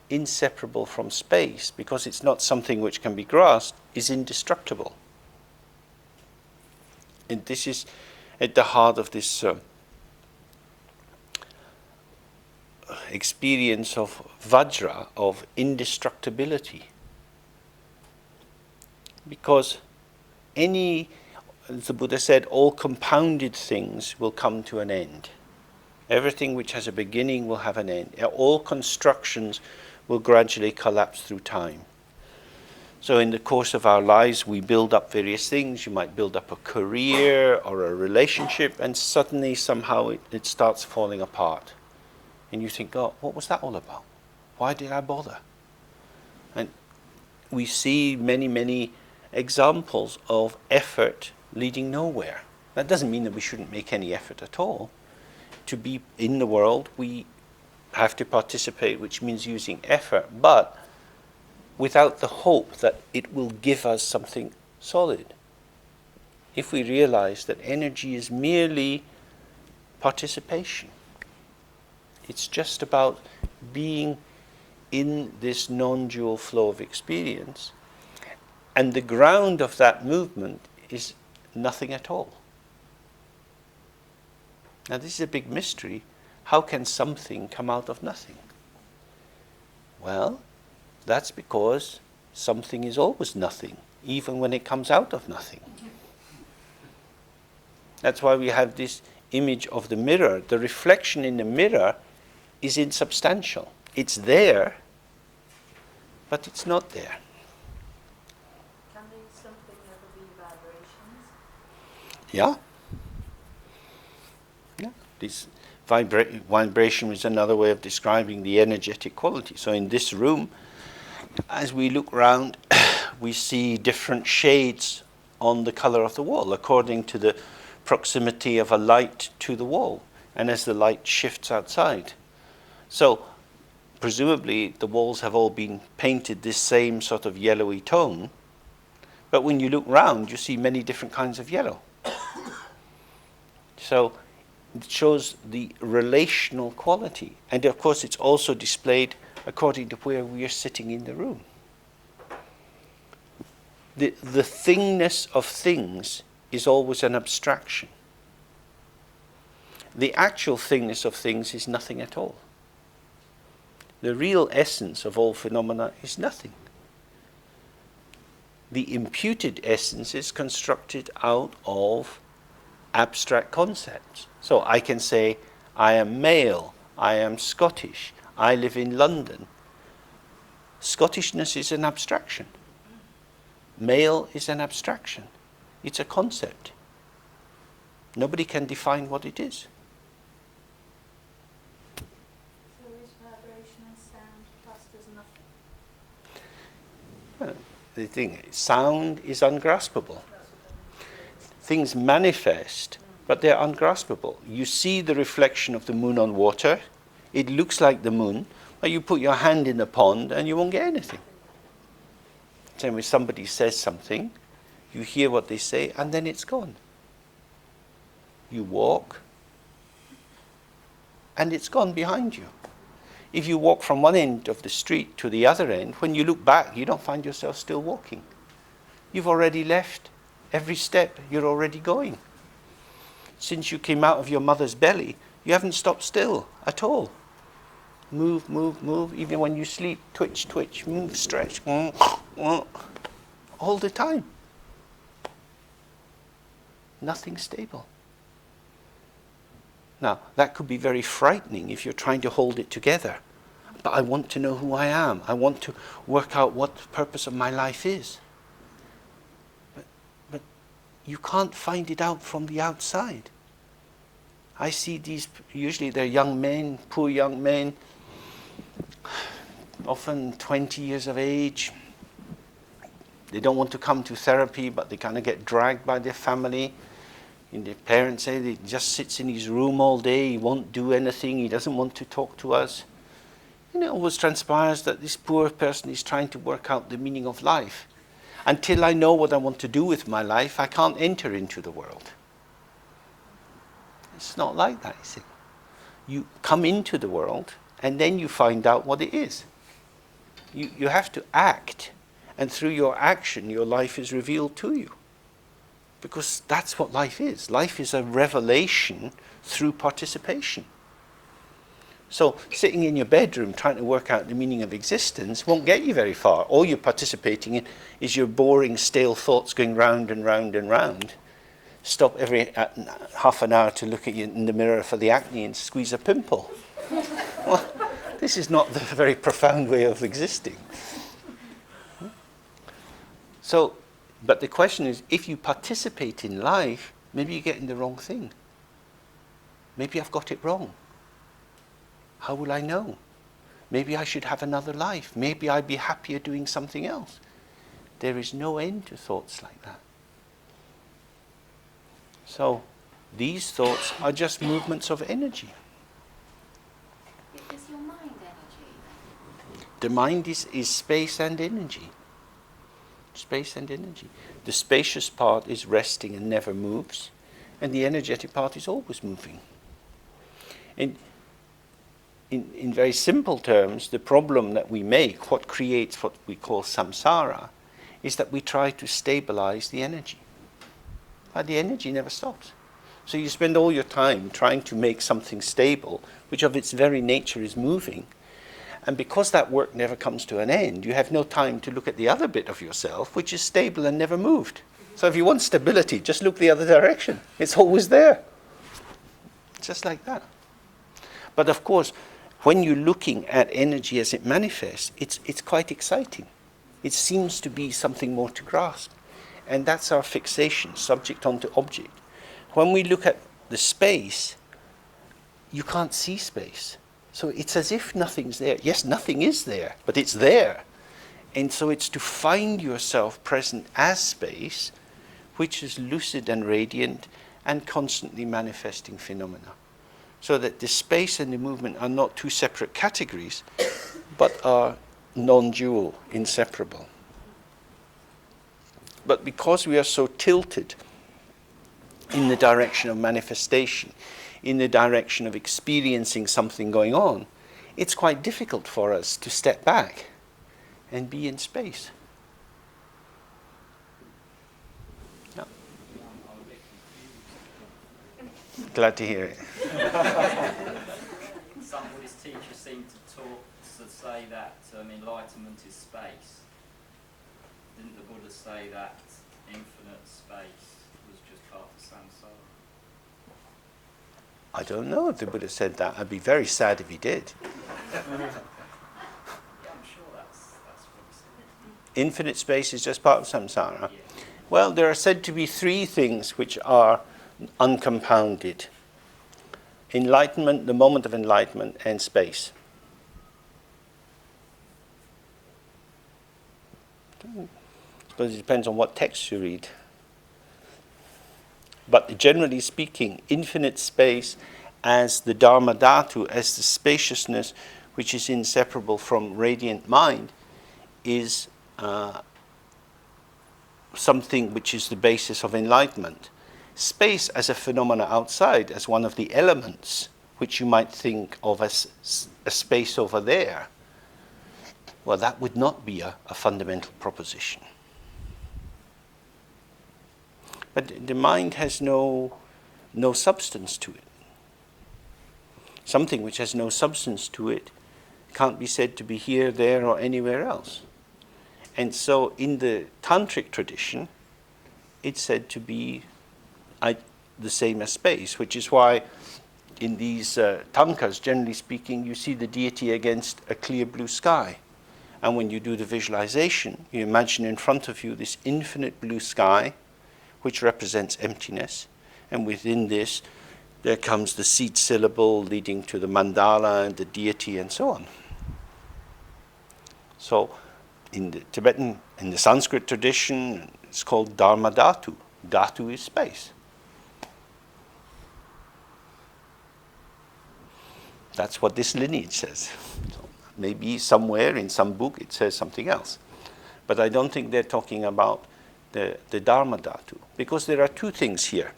inseparable from space, because it's not something which can be grasped, is indestructible. And this is at the heart of this experience of Vajra, of indestructibility. Because as the Buddha said, all compounded things will come to an end. Everything which has a beginning will have an end. All constructions will gradually collapse through time. So in the course of our lives, we build up various things. You might build up a career or a relationship, and suddenly, somehow, it starts falling apart. And you think, oh, what was that all about? Why did I bother? And we see many, many examples of effort leading nowhere. That doesn't mean that we shouldn't make any effort at all. To be in the world, we have to participate, which means using effort, but without the hope that it will give us something solid. If we realize that energy is merely participation, it's just about being in this non-dual flow of experience, and the ground of that movement is nothing at all. Now this is a big mystery. How can something come out of nothing? Well, that's because something is always nothing, even when it comes out of nothing. That's why we have this image of the mirror. The reflection in the mirror is insubstantial. It's there, but it's not there. Can something ever be vibrations? Yeah. Yeah. This vibration is another way of describing the energetic quality. So in this room, as we look round, we see different shades on the color of the wall according to the proximity of a light to the wall, and as the light shifts outside. So presumably the walls have all been painted this same sort of yellowy tone, But when you look round, you see many different kinds of yellow. So it shows the relational quality. And of course, it's also displayed according to where we are sitting in the room. The thingness of things is always an abstraction. The actual thingness of things is nothing at all. The real essence of all phenomena is nothing. The imputed essence is constructed out of abstract concepts. So I can say, I am male, I am Scottish, I live in London. Scottishness is an abstraction. Male is an abstraction. It's a concept. Nobody can define what it is. So is vibration and sound classed as nothing? The thing is, sound is ungraspable. Things manifest, but they're ungraspable. You see the reflection of the moon on water. It looks like the moon, but you put your hand in the pond and you won't get anything. Same when somebody says something, you hear what they say, and then it's gone. You walk, and it's gone behind you. If you walk from one end of the street to the other end, when you look back, you don't find yourself still walking. You've already left. Every step, you're already going. Since you came out of your mother's belly, you haven't stopped still at all. Move, move, move. Even when you sleep, twitch, twitch, move, stretch. All the time. Nothing stable. Now, that could be very frightening if you're trying to hold it together. But I want to know who I am. I want to work out what the purpose of my life is. But you can't find it out from the outside. I see these, usually they're young men, poor young men, often 20 years of age. They don't want to come to therapy, but they kind of get dragged by their family. And their parents say he just sits in his room all day, he won't do anything, he doesn't want to talk to us. And it always transpires that this poor person is trying to work out the meaning of life. Until I know what I want to do with my life, I can't enter into the world. It's not like that, you see. You come into the world, and then you find out what it is. You have to act, and through your action, your life is revealed to you. Because that's what life is. Life is a revelation through participation. So sitting in your bedroom trying to work out the meaning of existence won't get you very far. All you're participating in is your boring, stale thoughts going round and round and round. Stop every half an hour to look at you in the mirror for the acne and squeeze a pimple. Well, this is not the very profound way of existing. So, but the question is, if you participate in life, maybe you're getting the wrong thing. Maybe I've got it wrong. How will I know? Maybe I should have another life. Maybe I'd be happier doing something else. There is no end to thoughts like that. So, these thoughts are just movements of energy. Is your mind energy? The mind is space and energy. Space and energy. The spacious part is resting and never moves, and the energetic part is always moving. And in very simple terms, the problem that we make, what creates what we call samsara, is that we try to stabilize the energy. But the energy never stops. So you spend all your time trying to make something stable, which of its very nature is moving. And because that work never comes to an end, you have no time to look at the other bit of yourself, which is stable and never moved. So if you want stability, just look the other direction. It's always there. Just like that. But of course, when you're looking at energy as it manifests, it's quite exciting. It seems to be something more to grasp. And that's our fixation, subject onto object. When we look at the space, you can't see space. So it's as if nothing's there. Yes, nothing is there, but it's there. And so it's to find yourself present as space, which is lucid and radiant and constantly manifesting phenomena. So that the space and the movement are not two separate categories, but are non-dual, inseparable. But because we are so tilted in the direction of manifestation, in the direction of experiencing something going on, it's quite difficult for us to step back and be in space. Yeah. I'm a bit confused. Glad to hear it. Some Buddhist teachers seem to say that enlightenment is space. Didn't the Buddha say that infinite space was just part of samsara? I don't know if the Buddha said that. I'd be very sad if he did. Yeah, I'm sure that's what he said. Infinite space is just part of samsara. Yeah. Well, there are said to be three things which are uncompounded: enlightenment, the moment of enlightenment, and space. I suppose it depends on what text you read. But generally speaking, infinite space as the Dharma Dhatu, as the spaciousness which is inseparable from radiant mind, is something which is the basis of enlightenment. Space as a phenomena outside, as one of the elements which you might think of as a space over there, well, that would not be a fundamental proposition. But the mind has no substance to it. Something which has no substance to it can't be said to be here, there, or anywhere else. And so in the tantric tradition, it's said to be the same as space, which is why in these tankas, generally speaking, you see the deity against a clear blue sky. And when you do the visualization, you imagine in front of you this infinite blue sky, which represents emptiness. And within this, there comes the seed syllable leading to the mandala and the deity and so on. So in the Tibetan, in the Sanskrit tradition, it's called Dharma Dhatu. Dhatu is space. That's what this lineage says. So maybe somewhere in some book it says something else. But I don't think they're talking about the Dharma Dhatu, because there are two things here.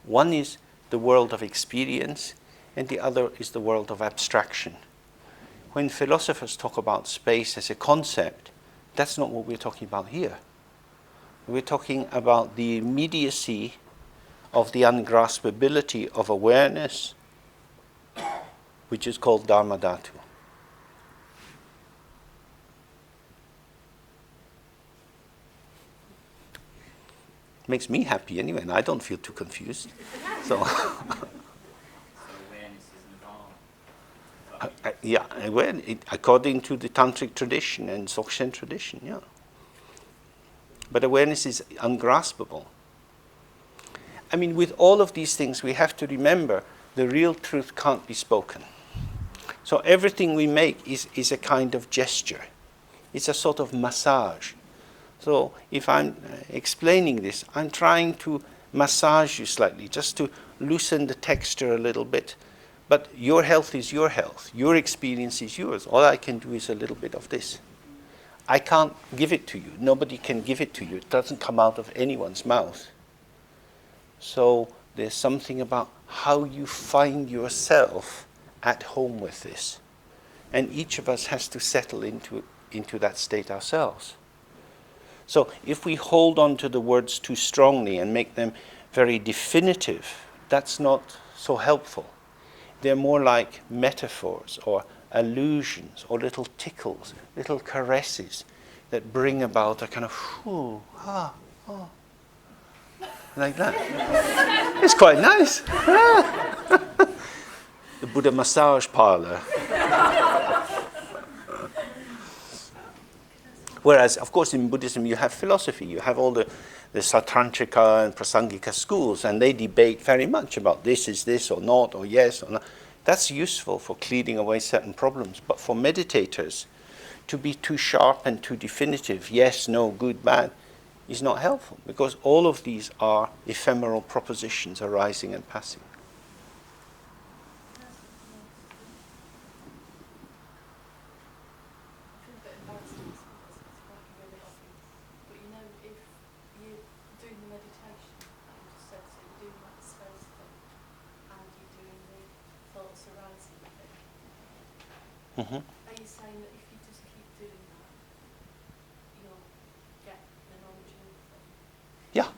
One is the world of experience, and the other is the world of abstraction. When philosophers talk about space as a concept, that's not what we're talking about here. We're talking about the immediacy of the ungraspability of awareness, which is called Dharma Dhatu. Makes me happy anyway, and I don't feel too confused. So, So awareness is nirvana. yeah, according to the tantric tradition and Dzogchen tradition, yeah. But awareness is ungraspable. I mean, with all of these things, we have to remember the real truth can't be spoken. So everything we make is a kind of gesture. It's a sort of massage. So if I'm explaining this, I'm trying to massage you slightly, just to loosen the texture a little bit. But your health is your health. Your experience is yours. All I can do is a little bit of this. I can't give it to you. Nobody can give it to you. It doesn't come out of anyone's mouth. So there's something about how you find yourself at home with this. And each of us has to settle into that state ourselves. So if we hold on to the words too strongly and make them very definitive, that's not so helpful. They're more like metaphors or allusions or little tickles, little caresses that bring about a kind of whoo, ah, oh, like that. It's quite nice. The Buddha massage parlor. Whereas, of course, in Buddhism you have philosophy, you have all the Sautrantika and Prasangika schools, and they debate very much about this is this or not, or yes or no. That's useful for clearing away certain problems. But for meditators, to be too sharp and too definitive, yes, no, good, bad, is not helpful, because all of these are ephemeral propositions arising and passing. I feel a bit embarrassed to speak because it's quite really obvious. But you know, what's arising with it. Hmm. Are you saying that if you just keep doing that, you'll get the non-dual thing? Yeah.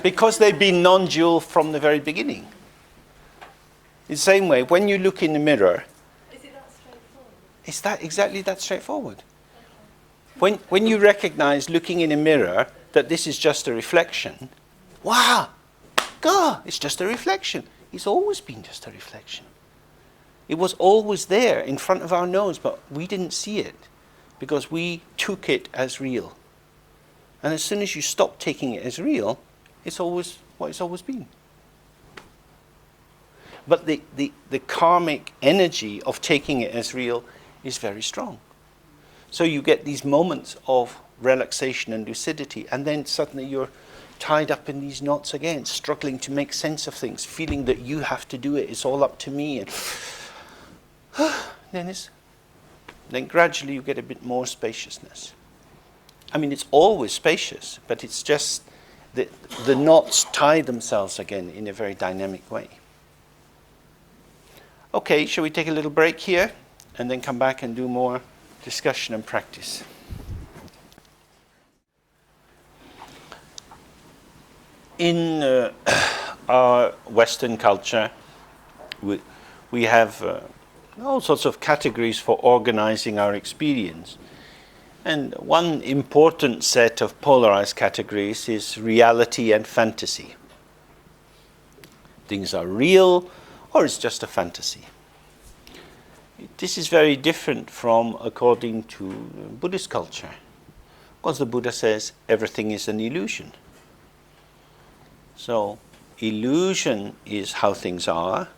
Because they've been non-dual from the very beginning. In the same way, when you look in the mirror, Is it that straightforward? it's that exactly that straightforward. When you recognize looking in a mirror that this is just a reflection, wow, God, it's just a reflection. It's always been just a reflection. It was always there in front of our nose, but we didn't see it because we took it as real. And as soon as you stop taking it as real, it's always what it's always been. But the karmic energy of taking it as real is very strong. So you get these moments of relaxation and lucidity, and then suddenly you're tied up in these knots again, struggling to make sense of things, feeling that you have to do it, it's all up to me. And then gradually you get a bit more spaciousness. I mean, it's always spacious, but it's just the knots tie themselves again in a very dynamic way. Okay, shall we take a little break here and then come back and do more discussion and practice? In our Western culture, we have all sorts of categories for organizing our experience. And one important set of polarized categories is reality and fantasy. Things are real, or it's just a fantasy. This is very different from according to Buddhist culture, because the Buddha says everything is an illusion. So illusion is how things are,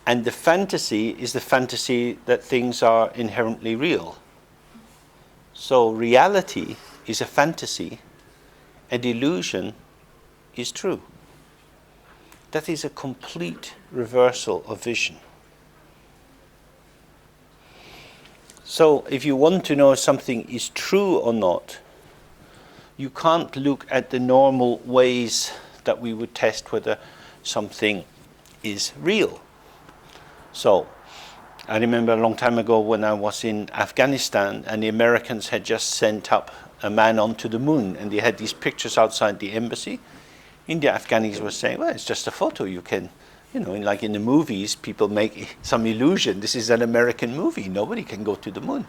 and the fantasy is the fantasy that things are inherently real. So reality is a fantasy, and illusion is true. That is a complete reversal of vision. So if you want to know if something is true or not, you can't look at the normal ways that we would test whether something is real. So I remember a long time ago when I was in Afghanistan and the Americans had just sent up a man onto the moon, and they had these pictures outside the embassy. India Afghanis were saying, well, it's just a photo. You can, like in the movies, people make some illusion. This is an American movie. Nobody can go to the moon.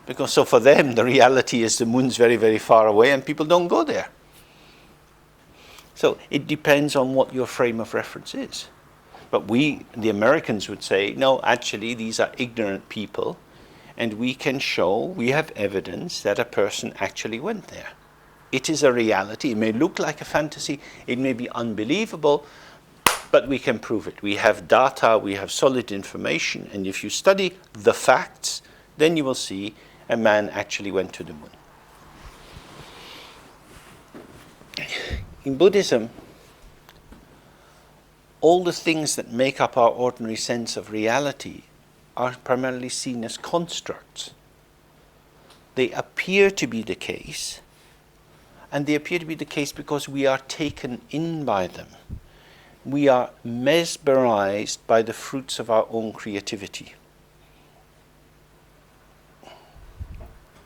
Because so for them, the reality is the moon's very, very far away and people don't go there. So it depends on what your frame of reference is. But the Americans would say, no, actually, these are ignorant people, and we can show, we have evidence that a person actually went there. It is a reality. It may look like a fantasy. It may be unbelievable, but we can prove it. We have data, we have solid information, and if you study the facts, then you will see a man actually went to the moon. In Buddhism, all the things that make up our ordinary sense of reality are primarily seen as constructs. They appear to be the case, and they appear to be the case because we are taken in by them. We are mesmerized by the fruits of our own creativity.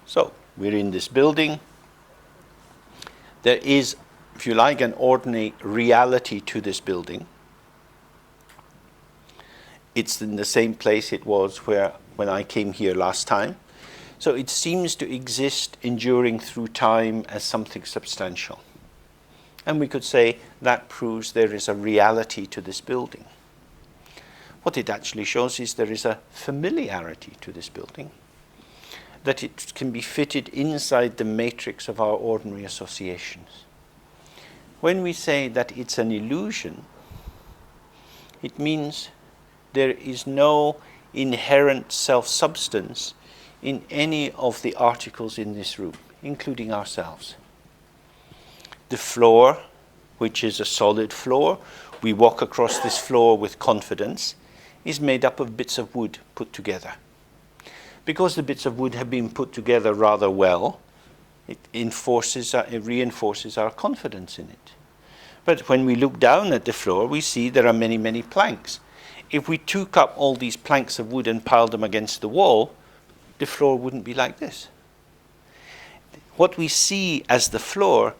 So, we're in this building. There is, if you like, an ordinary reality to this building. It's in the same place it was when I came here last time. So it seems to exist enduring through time as something substantial. And we could say that proves there is a reality to this building. What it actually shows is there is a familiarity to this building, that it can be fitted inside the matrix of our ordinary associations. When we say that it's an illusion, it means there is no inherent self-substance in any of the articles in this room, including ourselves. The floor, which is a solid floor, we walk across this floor with confidence, is made up of bits of wood put together. Because the bits of wood have been put together rather well, it reinforces our confidence in it. But when we look down at the floor, we see there are many, many planks. If we took up all these planks of wood and piled them against the wall, the floor wouldn't be like this. What we see as the floor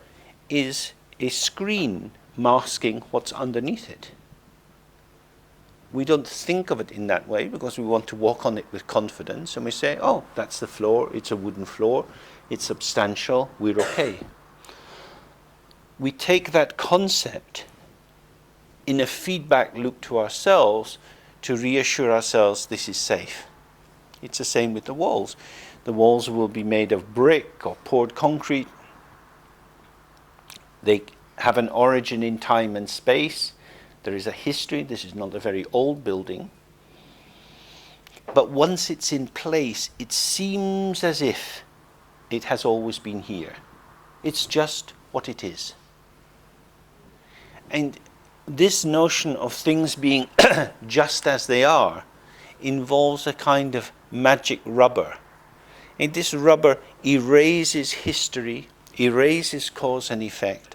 is a screen masking what's underneath it. We don't think of it in that way because we want to walk on it with confidence, and we say, oh, that's the floor, it's a wooden floor, it's substantial, we're okay. We take that concept in a feedback loop to ourselves to reassure ourselves this is safe. It's the same with the walls. The walls will be made of brick or poured concrete. They have an origin in time and space. There is a history. This is not a very old building. But once it's in place, it seems as if it has always been here. It's just what it is. And this notion of things being just as they are involves a kind of magic rubber. And this rubber erases history, erases cause and effect,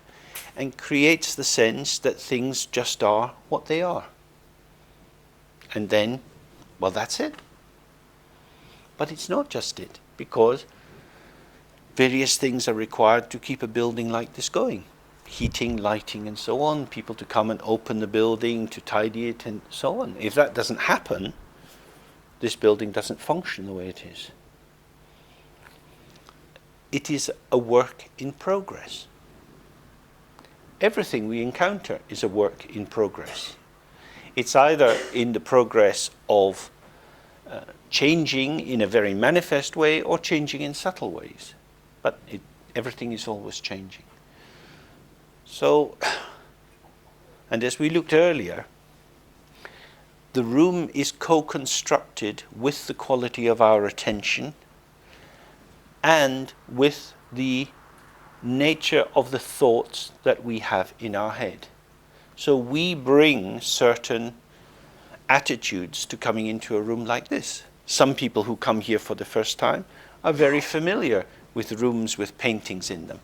and creates the sense that things just are what they are. And then, well, that's it. But it's not just it, because various things are required to keep a building like this going. Heating, lighting, and so on. People to come and open the building, to tidy it, and so on. If that doesn't happen, this building doesn't function the way it is. It is a work in progress. Everything we encounter is a work in progress. It's either in the progress of changing in a very manifest way or changing in subtle ways. But everything is always changing. So, and as we looked earlier, the room is co-constructed with the quality of our attention and with the nature of the thoughts that we have in our head. So we bring certain attitudes to coming into a room like this. Some people who come here for the first time are very familiar with rooms with paintings in them,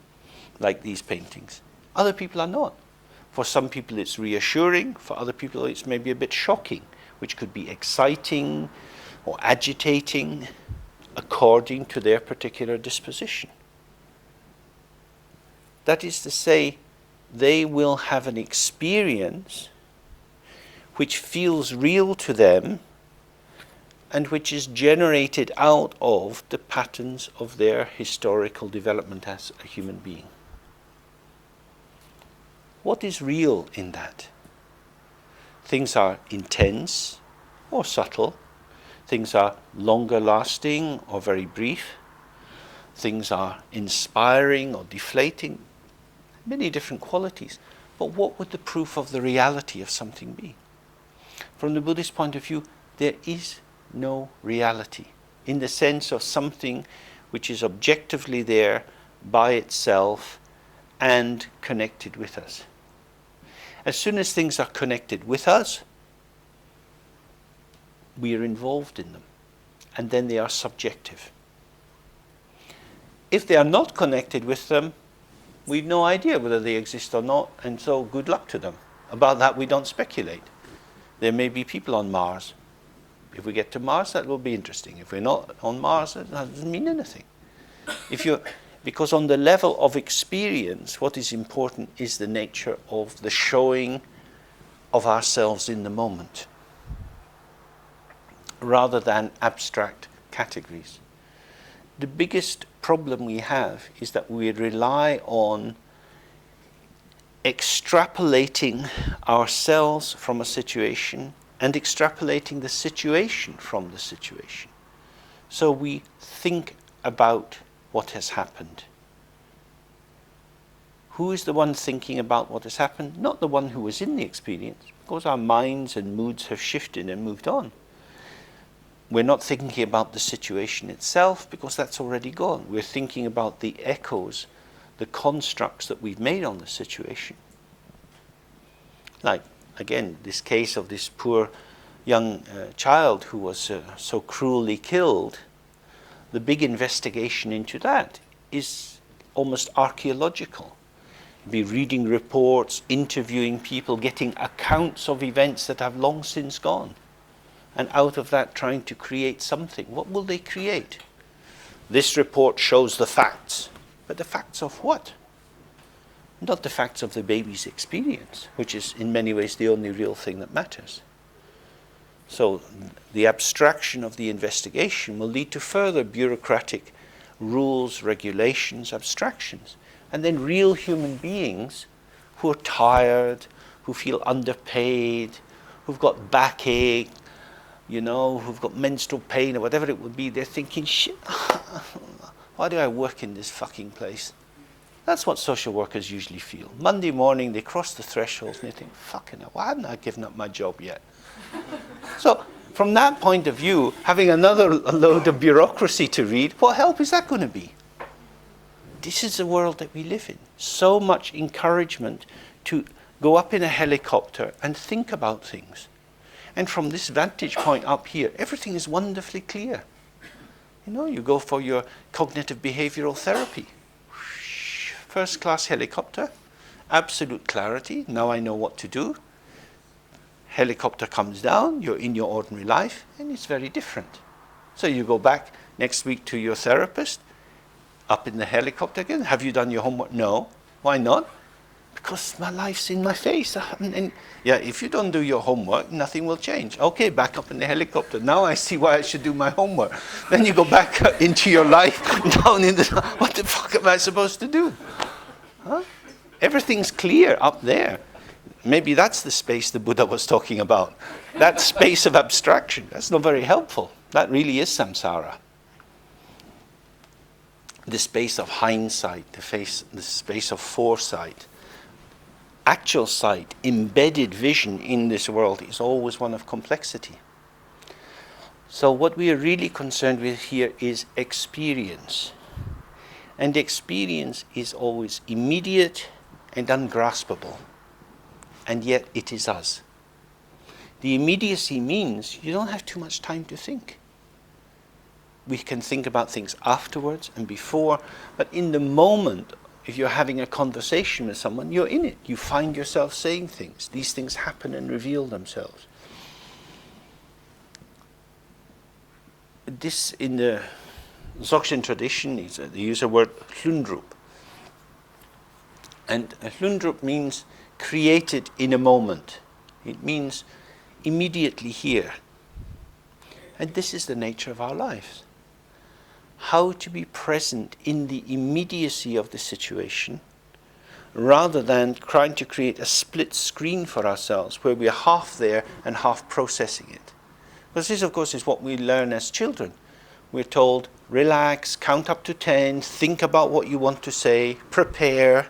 like these paintings. Other people are not. For some people it's reassuring, for other people it's maybe a bit shocking, which could be exciting or agitating according to their particular disposition. That is to say, they will have an experience which feels real to them and which is generated out of the patterns of their historical development as a human being. What is real in that? Things are intense or subtle. Things are longer lasting or very brief. Things are inspiring or deflating. Many different qualities. But what would the proof of the reality of something be? From the Buddhist point of view, there is no reality in the sense of something which is objectively there by itself and connected with us. As soon as things are connected with us, we are involved in them, and then they are subjective. If they are not connected with them, we've no idea whether they exist or not, and so good luck to them. About that we don't speculate. There may be people on Mars. If we get to Mars, that will be interesting. If we're not on Mars, that doesn't mean anything. Because on the level of experience, what is important is the nature of the showing of ourselves in the moment, rather than abstract categories. The biggest problem we have is that we rely on extrapolating ourselves from a situation and extrapolating the situation from the situation. So we think about what has happened. Who is the one thinking about what has happened? Not the one who was in the experience, because our minds and moods have shifted and moved on. We're not thinking about the situation itself, because that's already gone. We're thinking about the echoes, the constructs that we've made on the situation. Like, again, this case of this poor young child who was so cruelly killed. The big investigation into that is almost archaeological. be reading reports, interviewing people, getting accounts of events that have long since gone. And out of that trying to create something. What will they create? This report shows the facts. But the facts of what? Not the facts of the baby's experience, which is in many ways the only real thing that matters. So the abstraction of the investigation will lead to further bureaucratic rules, regulations, abstractions. And then real human beings who are tired, who feel underpaid, who've got backache, who've got menstrual pain or whatever it would be, they're thinking, shit, why do I work in this fucking place? That's what social workers usually feel. Monday morning they cross the threshold and they think, fucking hell, why haven't I given up my job yet? So from that point of view, having another load of bureaucracy to read, what help is that going to be? This is the world that we live in. So much encouragement to go up in a helicopter and think about things. And from this vantage point up here, everything is wonderfully clear. You go for your cognitive behavioral therapy. First class helicopter, absolute clarity, now I know what to do. Helicopter comes down, you're in your ordinary life, and it's very different. So you go back next week to your therapist, up in the helicopter again. Have you done your homework? No. Why not? Because my life's in my face. If you don't do your homework, nothing will change. Okay, back up in the helicopter. Now I see why I should do my homework. Then you go back into your life, down in the... What the fuck am I supposed to do? Huh? Everything's clear up there. Maybe that's the space the Buddha was talking about. That space of abstraction. That's not very helpful. That really is samsara. The space of hindsight, the space of foresight. Actual sight, embedded vision in this world is always one of complexity. So what we are really concerned with here is experience. And experience is always immediate and ungraspable. And yet it is us. The immediacy means you don't have too much time to think. We can think about things afterwards and before, but in the moment, if you're having a conversation with someone, you're in it. You find yourself saying things. These things happen and reveal themselves. This, in the Dzogchen tradition, they use the word hlundrup. And hlundrup means created in a moment. It means immediately here. And this is the nature of our lives. How to be present in the immediacy of the situation rather than trying to create a split screen for ourselves where we are half there and half processing it. Because this, of course, is what we learn as children. We're told, relax, count up to 10, think about what you want to say, prepare.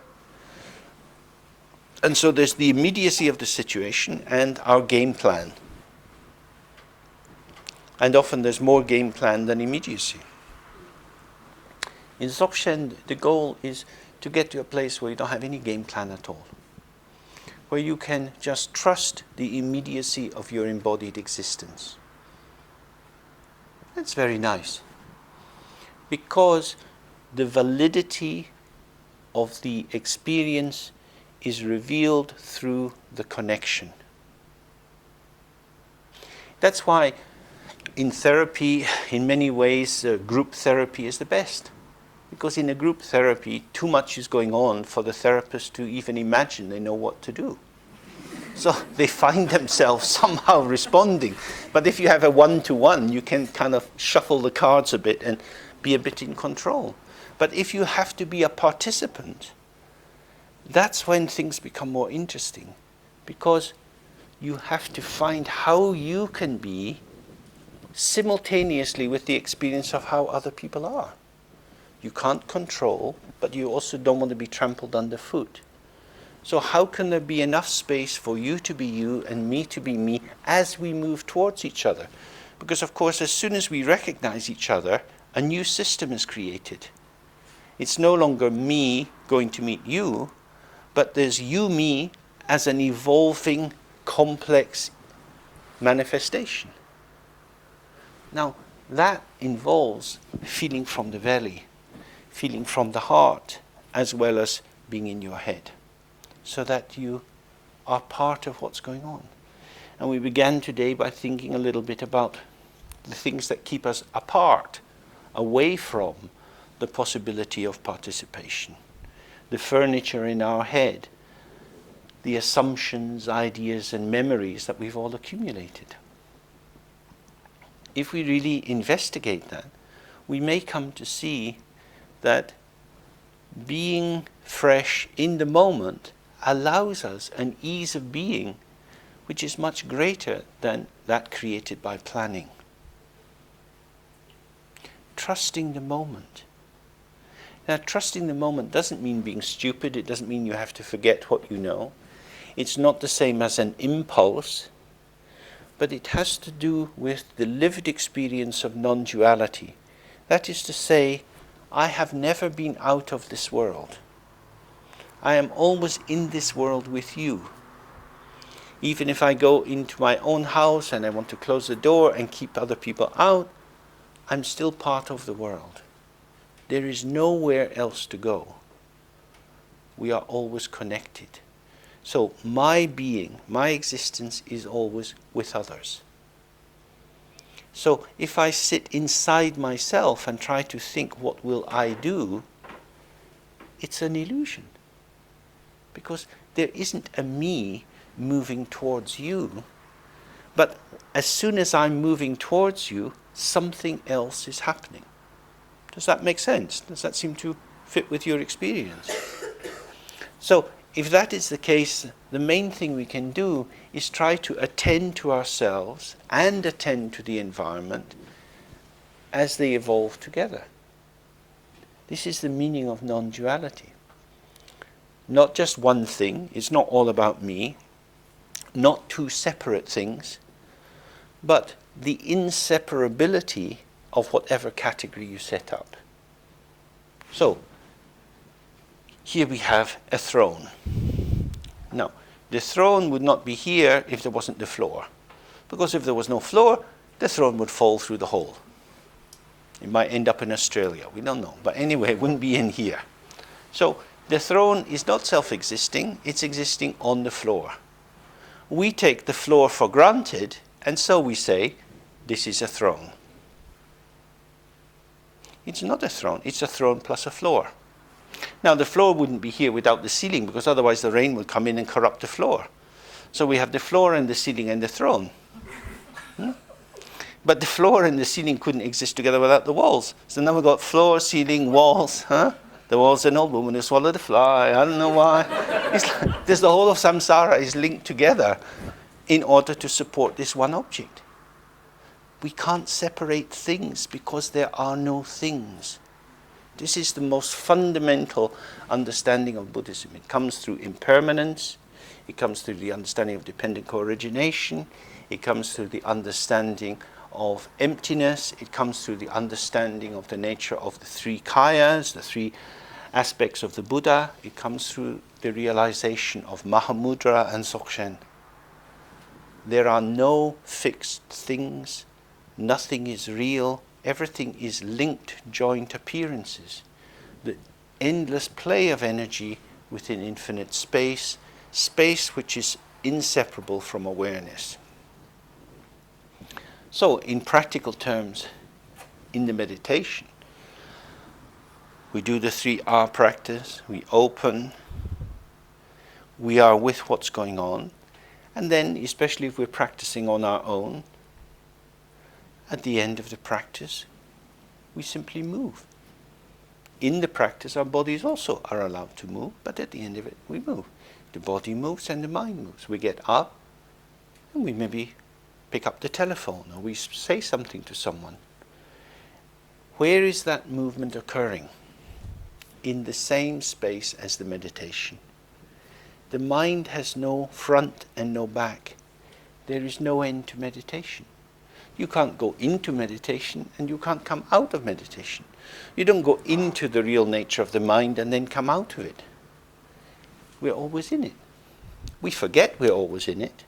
And so there's the immediacy of the situation and our game plan. And often there's more game plan than immediacy. In Dzogchen, the goal is to get to a place where you don't have any game plan at all. Where you can just trust the immediacy of your embodied existence. That's very nice. Because the validity of the experience is revealed through the connection. That's why in therapy, in many ways, group therapy is the best. Because in a group therapy, too much is going on for the therapist to even imagine they know what to do. So they find themselves somehow responding. But if you have a one-to-one, you can kind of shuffle the cards a bit and be a bit in control. But if you have to be a participant, that's when things become more interesting. Because you have to find how you can be simultaneously with the experience of how other people are. You can't control, but you also don't want to be trampled underfoot. So how can there be enough space for you to be you and me to be me as we move towards each other? Because of course, as soon as we recognize each other, a new system is created. It's no longer me going to meet you, but there's you, me, as an evolving, complex manifestation. Now, that involves feeling from the belly, feeling from the heart, as well as being in your head. so that you are part of what's going on. And we began today by thinking a little bit about the things that keep us apart, away from the possibility of participation. The furniture in our head, the assumptions, ideas and memories that we've all accumulated. If we really investigate that, we may come to see that being fresh in the moment allows us an ease of being which is much greater than that created by planning. Trusting the moment. Now, trusting the moment doesn't mean being stupid. It doesn't mean you have to forget what you know. It's not the same as an impulse, but it has to do with the lived experience of non-duality. That is to say, I have never been out of this world. I am always in this world with you. Even if I go into my own house and I want to close the door and keep other people out, I'm still part of the world. There is nowhere else to go. We are always connected. So my being, my existence is always with others. So if I sit inside myself and try to think what will I do, it's an illusion. Because there isn't a me moving towards you, but as soon as I'm moving towards you, something else is happening. Does that make sense? Does that seem to fit with your experience? So if that is the case, the main thing we can do is try to attend to ourselves and attend to the environment as they evolve together. This is the meaning of non-duality. Not just one thing, it's not all about me, not two separate things, but the inseparability of whatever category you set up. So, here we have a throne. Now, the throne would not be here if there wasn't the floor. Because if there was no floor, the throne would fall through the hole. It might end up in Australia, we don't know. But anyway, it wouldn't be in here. So, the throne is not self-existing, it's existing on the floor. We take the floor for granted, and so we say, this is a throne. It's not a throne, it's a throne plus a floor. Now the floor wouldn't be here without the ceiling, because otherwise the rain would come in and corrupt the floor. So we have the floor and the ceiling and the throne. But the floor and the ceiling couldn't exist together without the walls. So now we've got floor, ceiling, walls. The walls, an old woman who swallowed a fly. I don't know why. There's the whole of samsara is linked together in order to support this one object. We can't separate things because there are no things. This is the most fundamental understanding of Buddhism. It comes through impermanence. It comes through the understanding of dependent co-origination. It comes through the understanding of emptiness. It comes through the understanding of the nature of the three kayas, the three aspects of the Buddha. It comes through the realization of Mahamudra and Dzogchen. There are no fixed things. Nothing is real. Everything is linked, joint appearances. The endless play of energy within infinite space, space which is inseparable from awareness. So, in practical terms, in the meditation, we do the 3R practice, we open, we are with what's going on, and then, especially if we're practicing on our own, at the end of the practice, we simply move. In the practice, our bodies also are allowed to move, but at the end of it, we move. The body moves and the mind moves. We get up, and we maybe pick up the telephone, or we say something to someone. Where is that movement occurring? In the same space as the meditation. The mind has no front and no back. There is no end to meditation. You can't go into meditation and you can't come out of meditation. You don't go into the real nature of the mind and then come out of it. We're always in it. We forget we're always in it.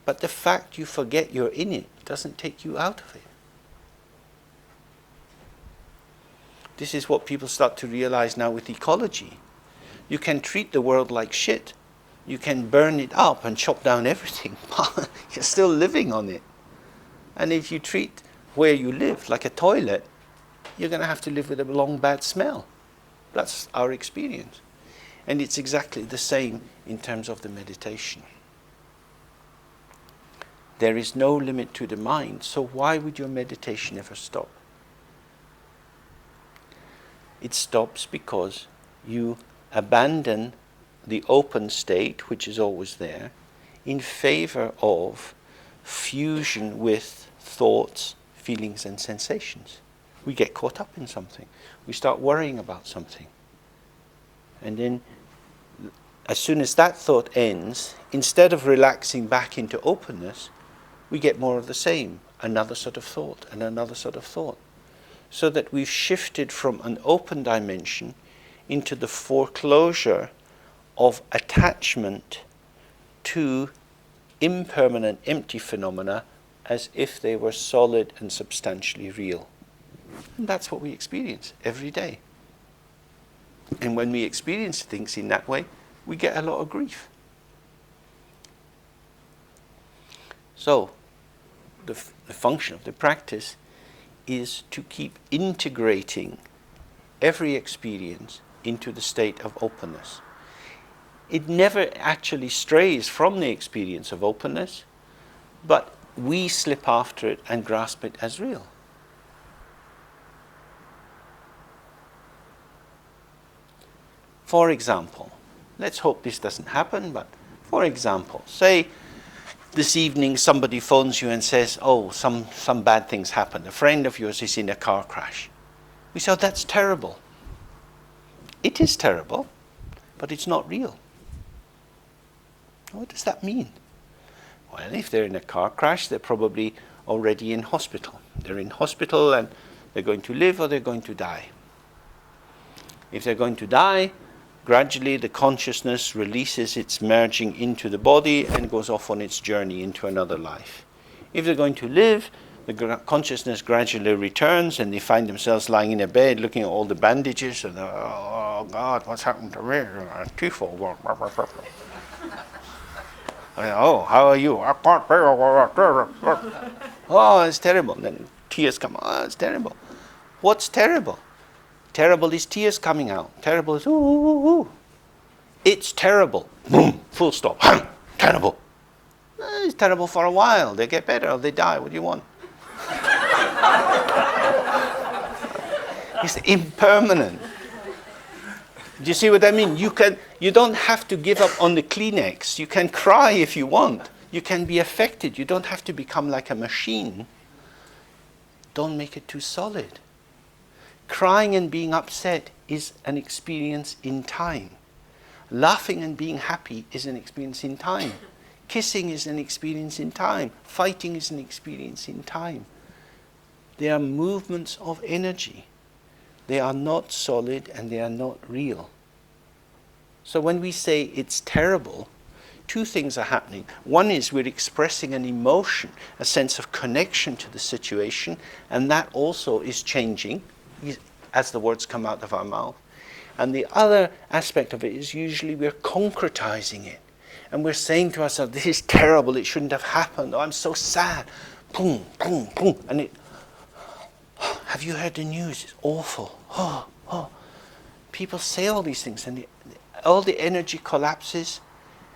But the fact you forget you're in it doesn't take you out of it. This is what people start to realize now with ecology. You can treat the world like shit, You can burn it up and chop down everything, but you're still living on it. And if you treat where you live like a toilet, you're going to have to live with a long bad smell. That's our experience. And it's exactly the same in terms of the meditation. There is no limit to the mind, so why would your meditation ever stop? It stops because you abandon the open state, which is always there, in favor of fusion with thoughts, feelings and sensations. We get caught up in something. We start worrying about something. And then as soon as that thought ends, instead of relaxing back into openness, we get more of the same, another sort of thought and another sort of thought. So that we've shifted from an open dimension into the foreclosure of attachment to impermanent, empty phenomena as if they were solid and substantially real. And that's what we experience every day. And when we experience things in that way, we get a lot of grief. So, the function of the practice is to keep integrating every experience into the state of openness. It never actually strays from the experience of openness, but we slip after it and grasp it as real. For example, let's hope this doesn't happen, but for example, say this evening somebody phones you and says, oh, some bad things happened. A friend of yours is in a car crash. We say, oh, that's terrible. It is terrible, but it's not real. What does that mean? Well, if they're in a car crash, they're probably already in hospital. They're in hospital and they're going to live or they're going to die. If they're going to die, gradually the consciousness releases its merging into the body and goes off on its journey into another life. If they're going to live, the consciousness gradually returns and they find themselves lying in a bed looking at all the bandages and, oh God, what's happened to me? Twofold. Oh, how are you? I can't pay. Oh, it's terrible. Then tears come. Oh, it's terrible. What's terrible? Terrible is tears coming out. Terrible is, ooh, ooh, ooh. It's terrible. Boom, full stop. Terrible. It's terrible for a while. They get better or they die. What do you want? It's impermanent. Do you see what I mean? You don't have to give up on the Kleenex. You can cry if you want. You can be affected. You don't have to become like a machine. Don't make it too solid. Crying and being upset is an experience in time. Laughing and being happy is an experience in time. Kissing is an experience in time. Fighting is an experience in time. They are movements of energy. They are not solid and they are not real. So when we say it's terrible, two things are happening. One is we're expressing an emotion, a sense of connection to the situation, and that also is changing as the words come out of our mouth. And the other aspect of it is usually we're concretizing it. And we're saying to ourselves, this is terrible, it shouldn't have happened, oh, I'm so sad. Boom, boom, boom. And it, have you heard the news? It's awful. Oh, oh. People say all these things and all the energy collapses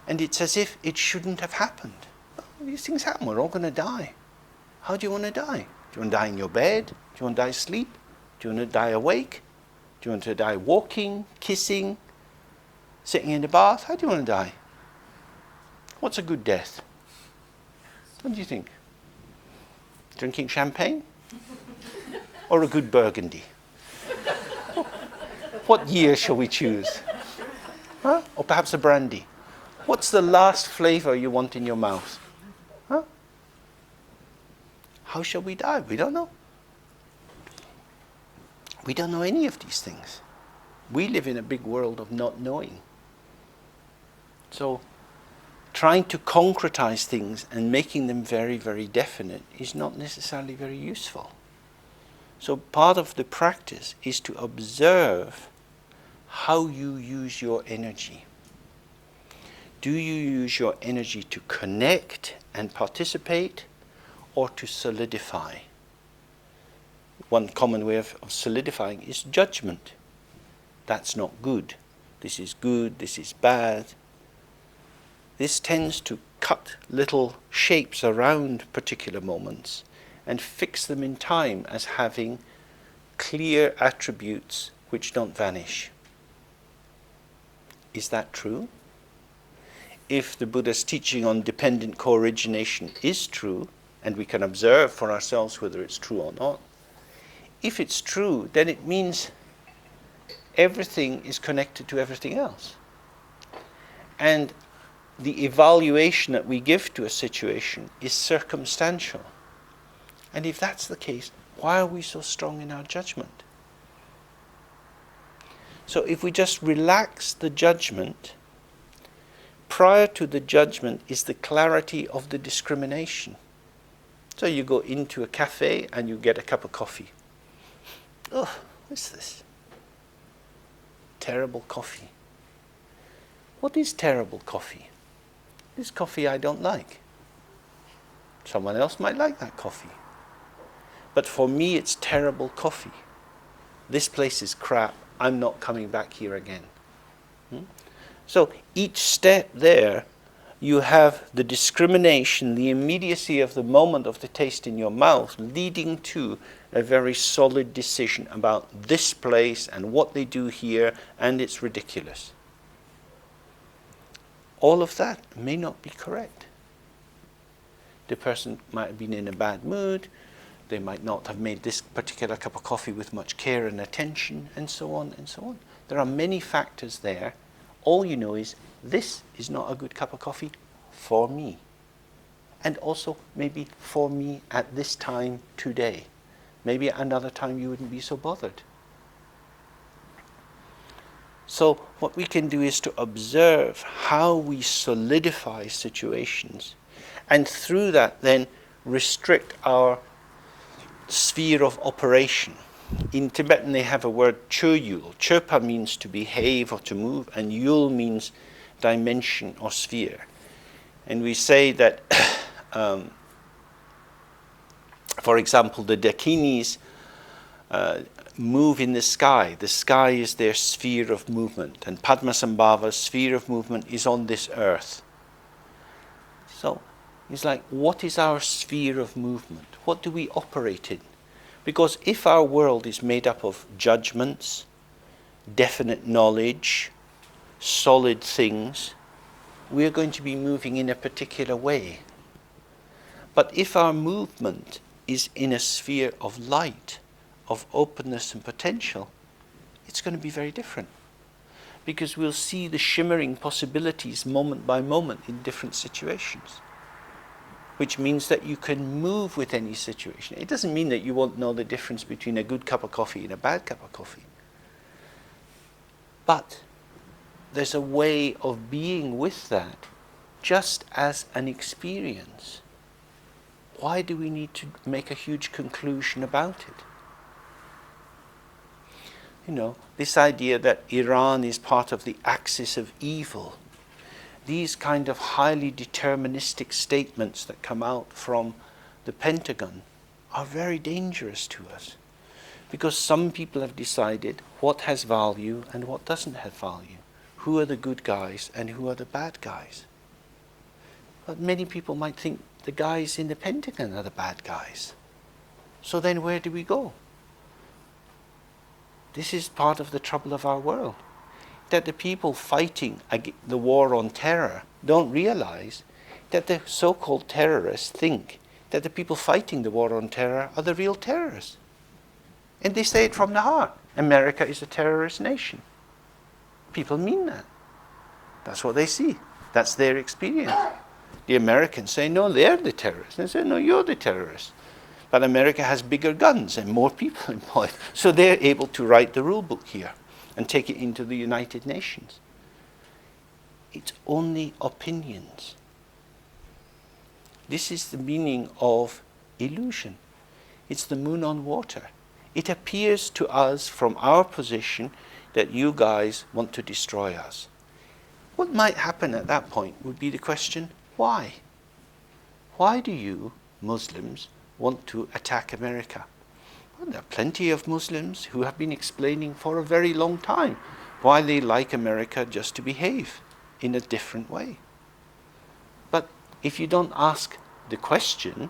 and it's as if it shouldn't have happened. Oh, these things happen, we're all going to die. How do you want to die? Do you want to die in your bed? Do you want to die asleep? Do you want to die awake? Do you want to die walking, kissing, sitting in the bath? How do you want to die? What's a good death? What do you think? Drinking champagne? Or a good burgundy? What year shall we choose? Huh? Or perhaps a brandy? What's the last flavor you want in your mouth? Huh? How shall we die? We don't know. We don't know any of these things. We live in a big world of not knowing. So, trying to concretize things and making them very, very definite is not necessarily very useful. So part of the practice is to observe how you use your energy. Do you use your energy to connect and participate, or to solidify? One common way of solidifying is judgment. That's not good. This is good, this is bad. This tends to cut little shapes around particular moments and fix them in time as having clear attributes which don't vanish. Is that true? If the Buddha's teaching on dependent co-origination is true, and we can observe for ourselves whether it's true or not, if it's true, then it means everything is connected to everything else. And the evaluation that we give to a situation is circumstantial. And if that's the case, why are we so strong in our judgment? So if we just relax the judgment, prior to the judgment is the clarity of the discrimination. So you go into a cafe and you get a cup of coffee. Oh, what's this? Terrible coffee. What is terrible coffee? This coffee I don't like. Someone else might like that coffee. But for me it's terrible coffee. This place is crap. I'm not coming back here again. So each step there, you have the discrimination, the immediacy of the moment of the taste in your mouth leading to a very solid decision about this place and what they do here, and it's ridiculous. All of that may not be correct. The person might have been in a bad mood, they might not have made this particular cup of coffee with much care and attention, and so on and so on. There are many factors there. All you know is, this is not a good cup of coffee for me. And also, maybe for me at this time today. Maybe another time you wouldn't be so bothered. So what we can do is to observe how we solidify situations, and through that then restrict our sphere of operation. In Tibetan they have a word choyul. Chopa means to behave or to move, and yul means dimension or sphere. And we say that, for example, the Dakinis move in the sky. The sky is their sphere of movement, and Padmasambhava's sphere of movement is on this earth. So it's like, what is our sphere of movement? What do we operate in? Because if our world is made up of judgments, definite knowledge, solid things, we're going to be moving in a particular way. But if our movement is in a sphere of light, of openness and potential, it's going to be very different. Because we'll see the shimmering possibilities moment by moment in different situations. Which means that you can move with any situation. It doesn't mean that you won't know the difference between a good cup of coffee and a bad cup of coffee. But there's a way of being with that just as an experience. Why do we need to make a huge conclusion about it? You know, this idea that Iran is part of the axis of evil. These kind of highly deterministic statements that come out from the Pentagon are very dangerous to us, because some people have decided what has value and what doesn't have value. Who are the good guys and who are the bad guys? But many people might think the guys in the Pentagon are the bad guys. So then where do we go? This is part of the trouble of our world. That the people fighting the war on terror don't realize that the so-called terrorists think that the people fighting the war on terror are the real terrorists. And they say it from the heart. America is a terrorist nation. People mean that. That's what they see. That's their experience. The Americans say, no, they're the terrorists. And they say, no, you're the terrorist. But America has bigger guns and more people employed. So they're able to write the rule book here and take it into the United Nations. It's only opinions. This is the meaning of illusion. It's the moon on water. It appears to us from our position that you guys want to destroy us. What might happen at that point would be the question, why? Why do you, Muslims, want to attack America? Well, there are plenty of Muslims who have been explaining for a very long time why they like America just to behave in a different way. But if you don't ask the question,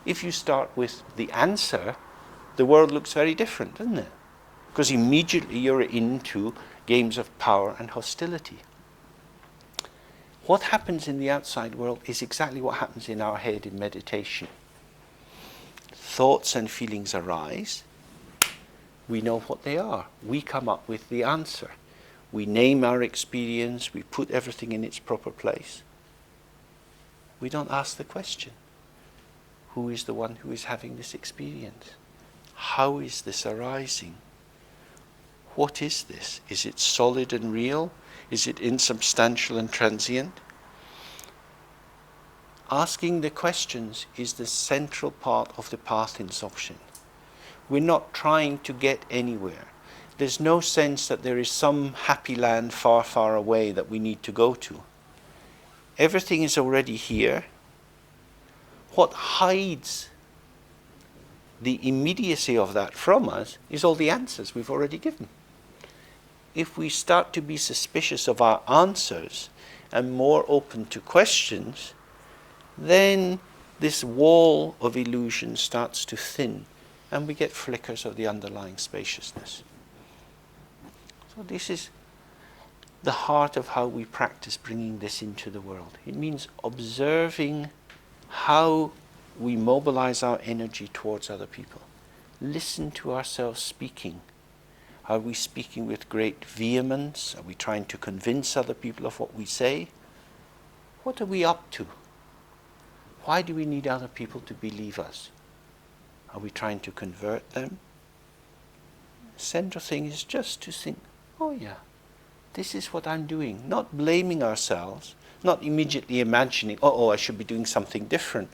if you start with the answer, the world looks very different, doesn't it? Because immediately you're into games of power and hostility. What happens in the outside world is exactly what happens in our head in meditation. Thoughts and feelings arise. We know what they are. We come up with the answer. We name our experience. We put everything in its proper place. We don't ask the question. Who is the one who is having this experience? How is this arising? What is this? Is it solid and real? Is it insubstantial and transient? Asking the questions is the central part of the path in Dzogchen. We're not trying to get anywhere. There's no sense that there is some happy land far, far away that we need to go to. Everything is already here. What hides the immediacy of that from us is all the answers we've already given. If we start to be suspicious of our answers and more open to questions, then this wall of illusion starts to thin and we get flickers of the underlying spaciousness. So this is the heart of how we practice bringing this into the world. It means observing how we mobilize our energy towards other people. Listen to ourselves speaking. Are we speaking with great vehemence? Are we trying to convince other people of what we say? What are we up to? Why do we need other people to believe us? Are we trying to convert them? The central thing is just to think, oh yeah, this is what I'm doing. Not blaming ourselves, not immediately imagining, oh, I should be doing something different.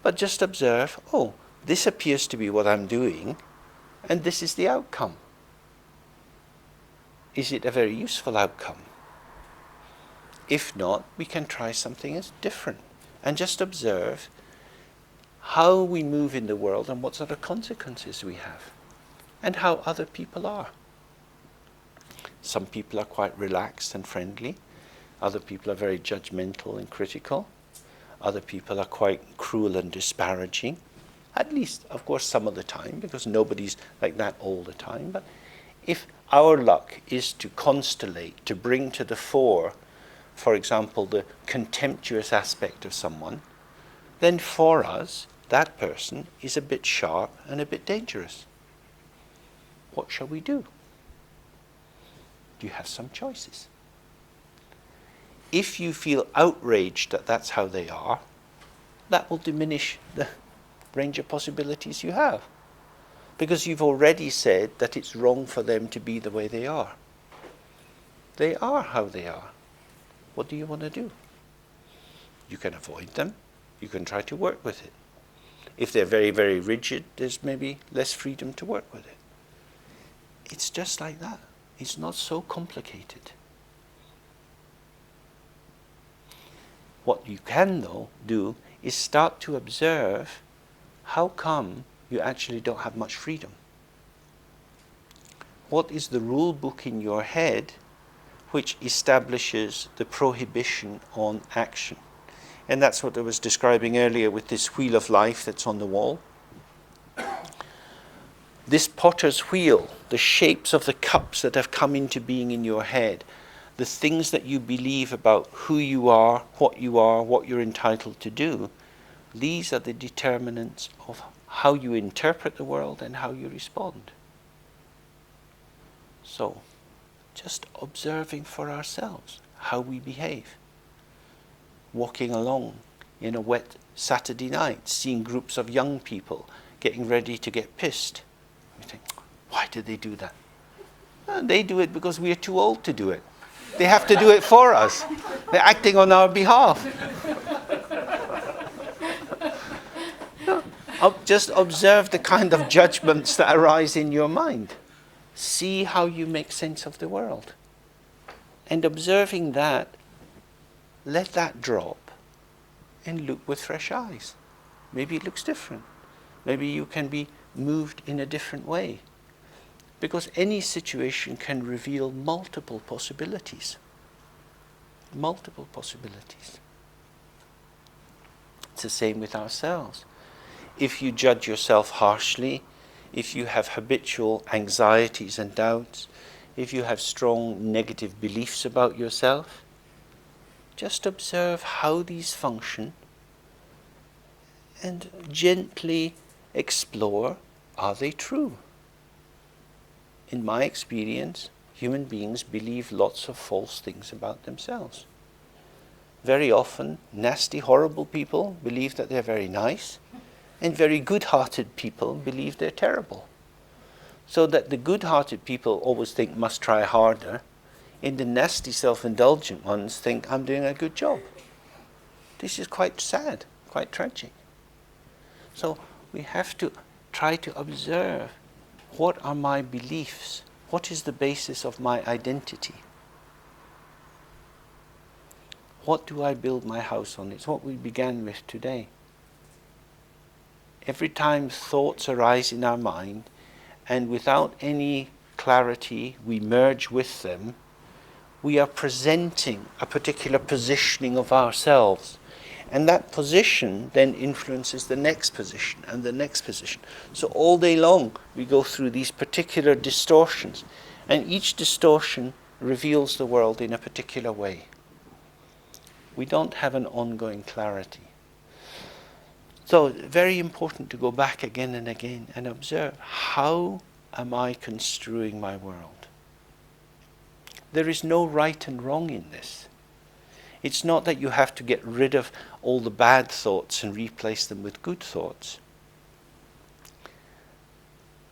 But just observe, oh, this appears to be what I'm doing, and this is the outcome. Is it a very useful outcome? If not, we can try something as different and just observe how we move in the world and what sort of consequences we have and how other people are. Some people are quite relaxed and friendly. Other people are very judgmental and critical. Other people are quite cruel and disparaging. At least, of course, some of the time, because nobody's like that all the time. But if our luck is to constellate, to bring to the fore, for example, the contemptuous aspect of someone, then for us, that person is a bit sharp and a bit dangerous. What shall we do? You have some choices. If you feel outraged that that's how they are, that will diminish the range of possibilities you have. Because you've already said that it's wrong for them to be the way they are. They are how they are. What do you want to do? You can avoid them. You can try to work with it. If they're very, very rigid, there's maybe less freedom to work with it. It's just like that. It's not so complicated. What you can, though, do is start to observe how come you actually don't have much freedom. What is the rule book in your head which establishes the prohibition on action? And that's what I was describing earlier with this wheel of life that's on the wall. This potter's wheel, the shapes of the cups that have come into being in your head, the things that you believe about who you are, what you're entitled to do, these are the determinants of how you interpret the world and how you respond. So, just observing for ourselves how we behave. Walking along in a wet Saturday night, seeing groups of young people getting ready to get pissed. We think, why did they do that? They do it because we are too old to do it. They have to do it for us. They're acting on our behalf. Just observe the kind of judgments that arise in your mind. See how you make sense of the world. And observing that, let that drop and look with fresh eyes. Maybe it looks different. Maybe you can be moved in a different way. Because any situation can reveal multiple possibilities. Multiple possibilities. It's the same with ourselves. If you judge yourself harshly, if you have habitual anxieties and doubts, if you have strong negative beliefs about yourself, just observe how these function and gently explore, are they true? In my experience, human beings believe lots of false things about themselves. Very often, nasty, horrible people believe that they're very nice, and very good-hearted people believe they're terrible. So that the good-hearted people always think, must try harder, and the nasty, self-indulgent ones think, I'm doing a good job. This is quite sad, quite tragic. So we have to try to observe, what are my beliefs? What is the basis of my identity? What do I build my house on? It's what we began with today. Every time thoughts arise in our mind, and without any clarity we merge with them, we are presenting a particular positioning of ourselves. And that position then influences the next position and the next position. So all day long we go through these particular distortions, and each distortion reveals the world in a particular way. We don't have an ongoing clarity. So very important to go back again and again and observe, how am I construing my world? There is no right and wrong in this. It's not that you have to get rid of all the bad thoughts and replace them with good thoughts.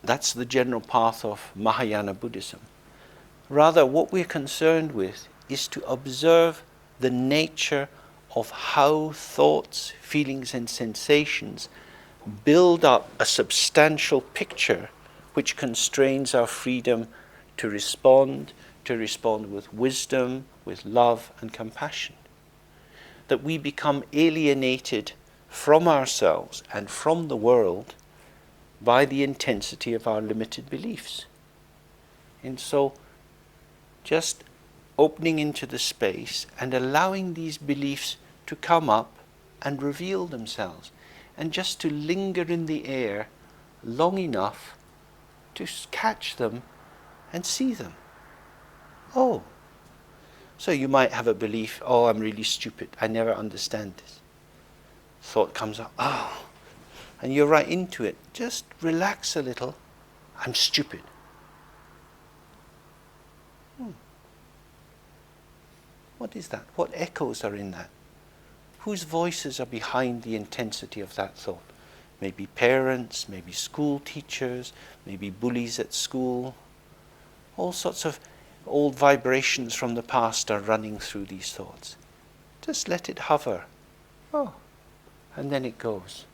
That's the general path of Mahayana Buddhism. Rather, what we're concerned with is to observe the nature of how thoughts, feelings and sensations build up a substantial picture which constrains our freedom to respond with wisdom, with love and compassion. That we become alienated from ourselves and from the world by the intensity of our limited beliefs. And so just opening into the space and allowing these beliefs to come up and reveal themselves, and just to linger in the air long enough to catch them and see them. Oh, so you might have a belief, oh, I'm really stupid, I never understand this. Thought comes up, oh, and you're right into it. Just relax a little. I'm stupid. What is that? What echoes are in that? Whose voices are behind the intensity of that thought? Maybe parents, maybe school teachers, maybe bullies at school. All sorts of old vibrations from the past are running through these thoughts. Just let it hover. Oh, and then it goes.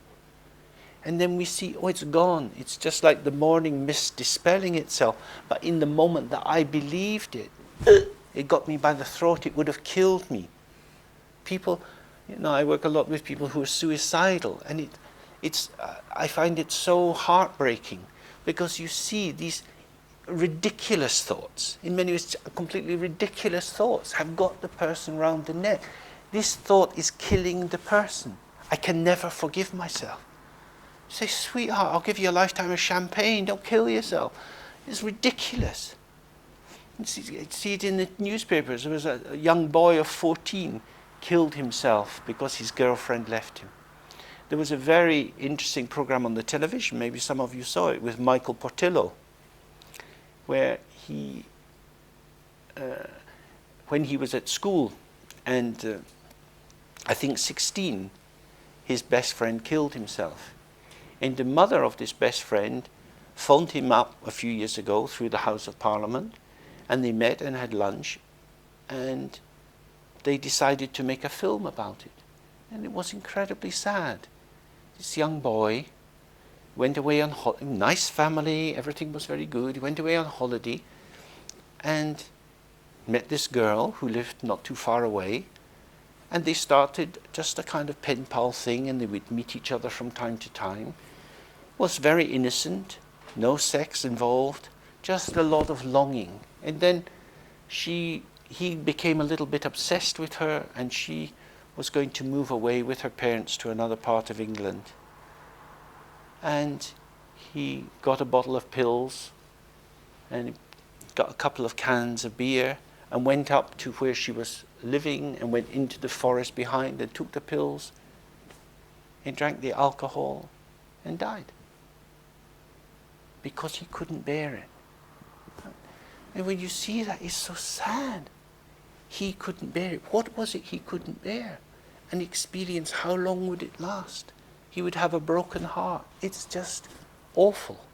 And then we see, oh, it's gone. It's just like the morning mist dispelling itself. But in the moment that I believed it, it got me by the throat. It would have killed me. People, I work a lot with people who are suicidal, and I find it so heartbreaking, because you see these ridiculous thoughts, in many ways completely ridiculous thoughts, have got the person round the neck. This thought is killing the person. I can never forgive myself. Say, sweetheart, I'll give you a lifetime of champagne, don't kill yourself. It's ridiculous. You see it in the newspapers. There was a young boy of 14 killed himself because his girlfriend left him. There was a very interesting program on the television, maybe some of you saw it, with Michael Portillo, where he, when he was at school, and I think 16, his best friend killed himself. And the mother of this best friend phoned him up a few years ago through the House of Parliament, and they met and had lunch, and they decided to make a film about it. And it was incredibly sad. This young boy went away on nice family, everything was very good. He went away on holiday, and met this girl who lived not too far away, and they started just a kind of pen pal thing, and they would meet each other from time to time. Was very innocent, no sex involved, just a lot of longing. And then he became a little bit obsessed with her, and she was going to move away with her parents to another part of England. And he got a bottle of pills and got a couple of cans of beer and went up to where she was living and went into the forest behind and took the pills and drank the alcohol and died because he couldn't bear it. And when you see that, it's so sad. He couldn't bear it. What was it he couldn't bear? An experience, how long would it last? He would have a broken heart. It's just awful.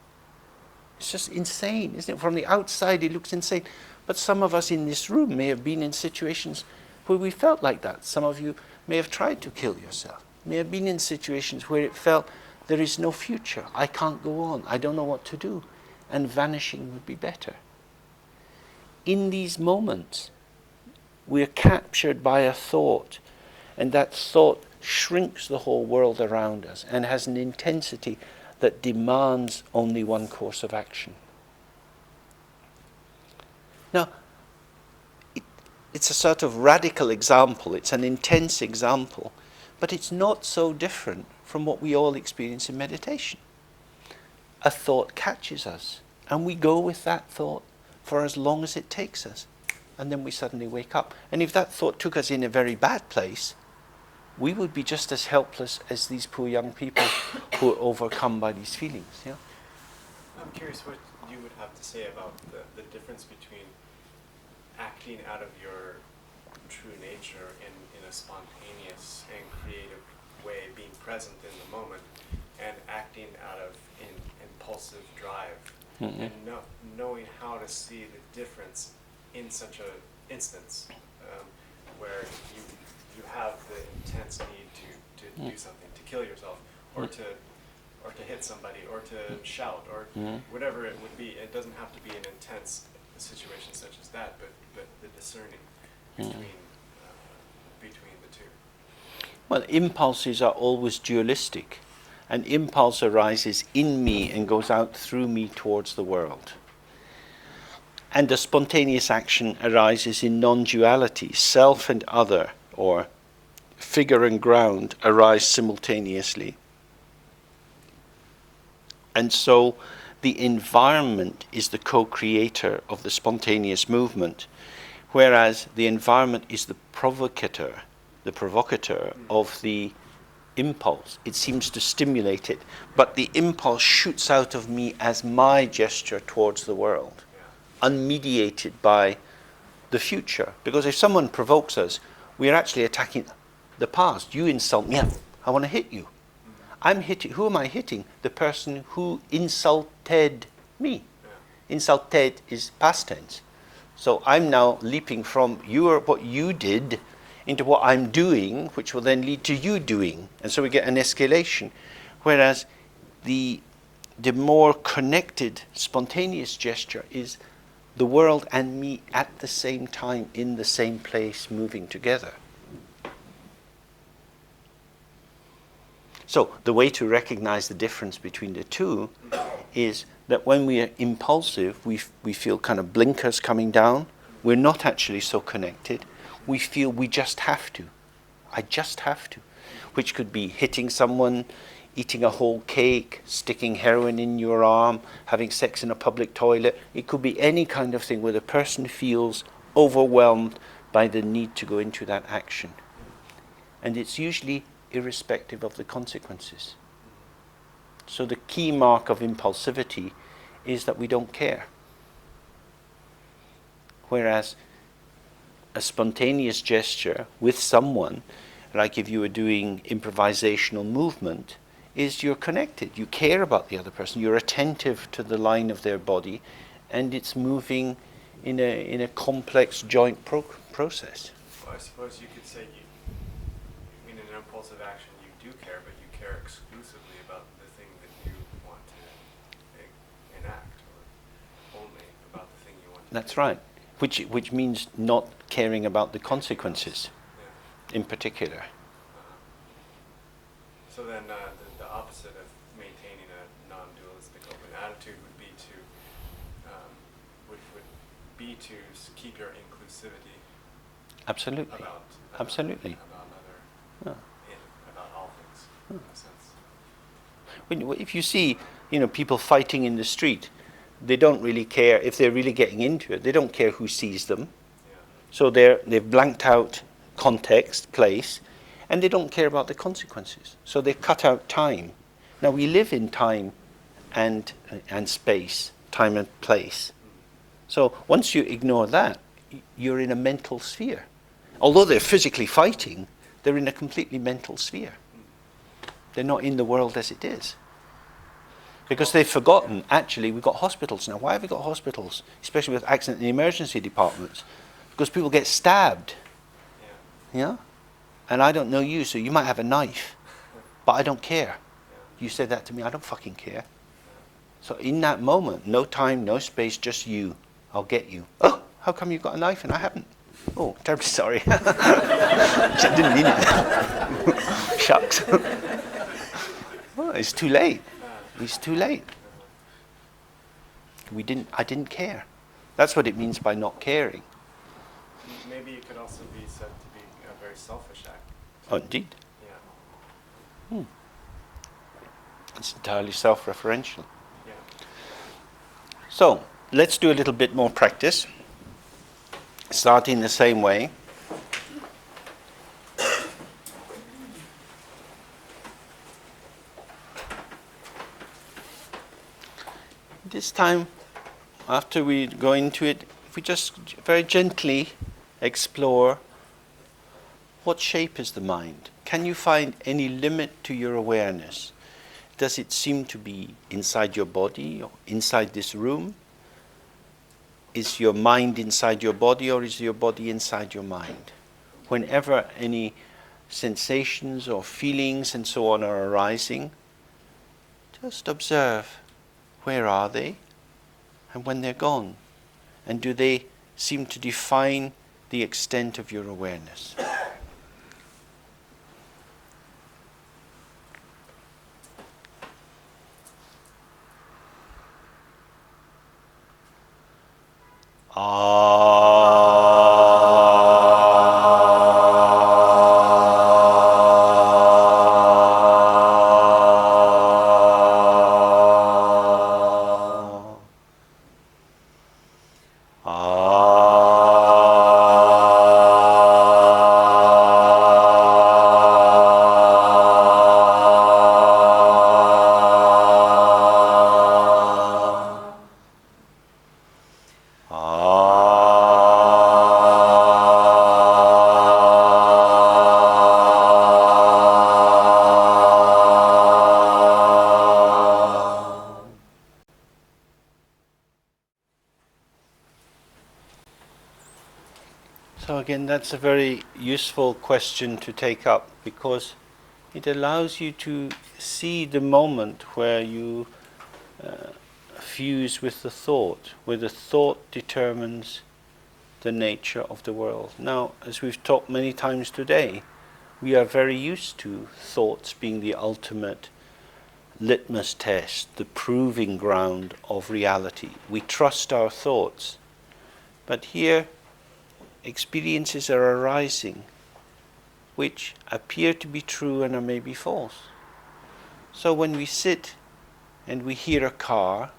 It's just insane, isn't it? From the outside it looks insane. But some of us in this room may have been in situations where we felt like that. Some of you may have tried to kill yourself. May have been in situations where it felt there is no future. I can't go on. I don't know what to do. And vanishing would be better. In these moments, we're captured by a thought, and that thought shrinks the whole world around us and has an intensity that demands only one course of action. Now, it's a sort of radical example, it's an intense example, but it's not so different from what we all experience in meditation. A thought catches us, and we go with that thought for as long as it takes us, and then we suddenly wake up. And if that thought took us in a very bad place, we would be just as helpless as these poor young people who are overcome by these feelings. Yeah? I'm curious what you would have to say about the difference between acting out of your true nature in a spontaneous and creative way, being present in the moment, and acting out of an impulsive drive, and knowing how to see the difference in such an instance where you have the intense need to do something, to kill yourself, or to hit somebody, or to shout, or whatever it would be. It doesn't have to be an intense situation such as that, but the discerning between the two. Well, impulses are always dualistic. An impulse arises in me and goes out through me towards the world. And a spontaneous action arises in non-duality. Self and other, or figure and ground, arise simultaneously. And so the environment is the co-creator of the spontaneous movement, whereas the environment is the provocateur of the impulse. It seems to stimulate it, but the impulse shoots out of me as my gesture towards the world, unmediated by the future. Because if someone provokes us, we are actually attacking the past. You insult me, I want to hit you. I'm hitting. Who am I hitting? The person who insulted me. Insulted is past tense. So I'm now leaping from what you did into what I'm doing, which will then lead to you doing. And so we get an escalation. Whereas the more connected, spontaneous gesture is the world and me at the same time, in the same place, moving together. So the way to recognize the difference between the two is that when we are impulsive, we feel kind of blinkers coming down. We're not actually so connected. We feel we just have to. I just have to. Which could be hitting someone, eating a whole cake, sticking heroin in your arm, having sex in a public toilet. It could be any kind of thing where the person feels overwhelmed by the need to go into that action. And it's usually irrespective of the consequences. So the key mark of impulsivity is that we don't care. Whereas a spontaneous gesture with someone, like if you were doing improvisational movement, is you're connected. You care about the other person. You're attentive to the line of their body, and it's moving in a complex joint process. Well, I suppose you could say in an impulsive action you do care, but you care exclusively about the thing that you want to enact, or only about the thing you want to That's do. right. which means not caring about the consequences, in particular. So then the opposite of maintaining a non-dualistic open attitude would be to keep your inclusivity. Absolutely. Absolutely. About about all things, in a sense. If you see, people fighting in the street, they don't really care if they're really getting into it. They don't care who sees them. Yeah. So they've blanked out context, place, and they don't care about the consequences. So they cut out time. Now we live in time and space, time and place. So once you ignore that, you're in a mental sphere. Although they're physically fighting, they're in a completely mental sphere. They're not in the world as it is. Because they've forgotten, actually, we've got hospitals now. Why have we got hospitals? Especially with accident and emergency departments. Because people get stabbed. Yeah? And I don't know you, so you might have a knife. But I don't care. You said that to me, I don't fucking care. So in that moment, no time, no space, just you. I'll get you. Oh, how come you've got a knife and I haven't? Oh, terribly sorry. I didn't mean it. Shucks. Well, it's too late. It's too late. I didn't care. That's what it means by not caring. Maybe it could also be said to be a very selfish act. Oh, indeed. Yeah. It's entirely self-referential. Yeah. So, let's do a little bit more practice. Starting the same way. This time, after we go into it, if we just very gently explore what shape is the mind? Can you find any limit to your awareness? Does it seem to be inside your body or inside this room? Is your mind inside your body or is your body inside your mind? Whenever any sensations or feelings and so on are arising, just observe. Where are they? And when they're gone? And do they seem to define the extent of your awareness? So again, that's a very useful question to take up because it allows you to see the moment where you fuse with the thought, where the thought determines the nature of the world. Now, as we've talked many times today, we are very used to thoughts being the ultimate litmus test, the proving ground of reality. We trust our thoughts. But here, experiences are arising which appear to be true and are maybe false. So when we sit and we hear a car,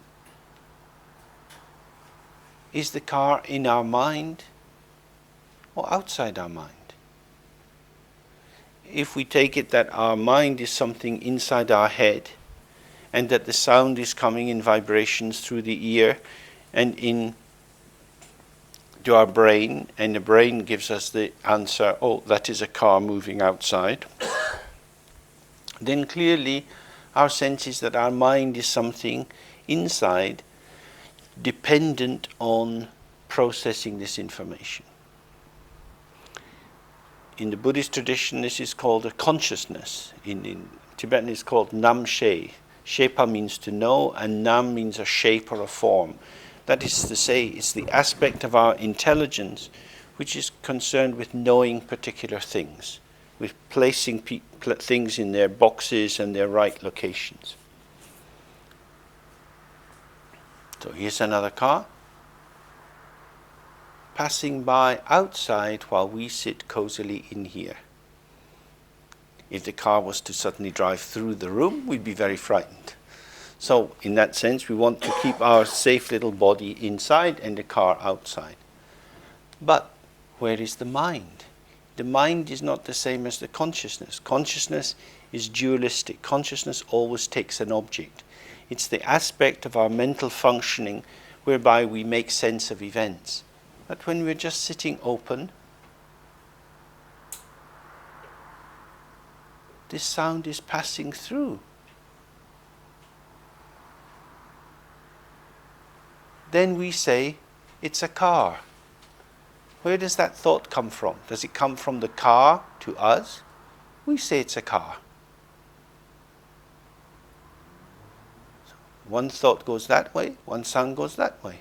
is the car in our mind or outside our mind? If we take it that our mind is something inside our head and that the sound is coming in vibrations through the ear and in to our brain, and the brain gives us the answer, oh, that is a car moving outside, then clearly our sense is that our mind is something inside dependent on processing this information. In the Buddhist tradition, this is called a consciousness. In Tibetan, it's called nam she. Shepa means to know, and nam means a shape or a form. That is to say, it's the aspect of our intelligence which is concerned with knowing particular things, with placing things in their boxes and their right locations. So here's another car passing by outside while we sit cozily in here. If the car was to suddenly drive through the room, we'd be very frightened. So in that sense, we want to keep our safe little body inside and the car outside. But where is the mind? The mind is not the same as the consciousness. Consciousness is dualistic. Consciousness always takes an object. It's the aspect of our mental functioning whereby we make sense of events. But when we're just sitting open, this sound is passing through. Then we say, it's a car. Where does that thought come from? Does it come from the car to us? We say it's a car. So one thought goes that way, one sound goes that way.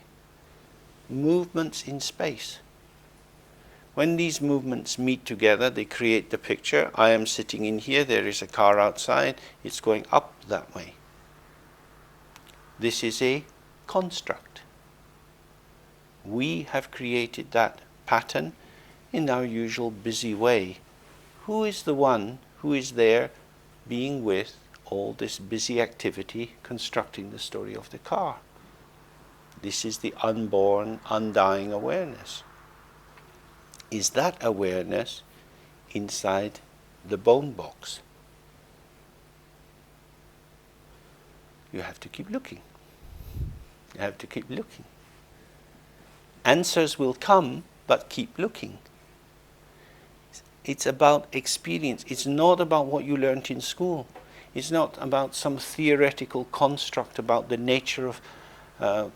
Movements in space. When these movements meet together, they create the picture. I am sitting in here, there is a car outside, it's going up that way. This is a construct. We have created that pattern in our usual busy way. Who is the one who is there being with all this busy activity constructing the story of the car? This is the unborn, undying awareness. Is that awareness inside the bone box? You have to keep looking. You have to keep looking. Answers will come, but keep looking. It's about experience. It's not about what you learned in school. It's not about some theoretical construct about the nature of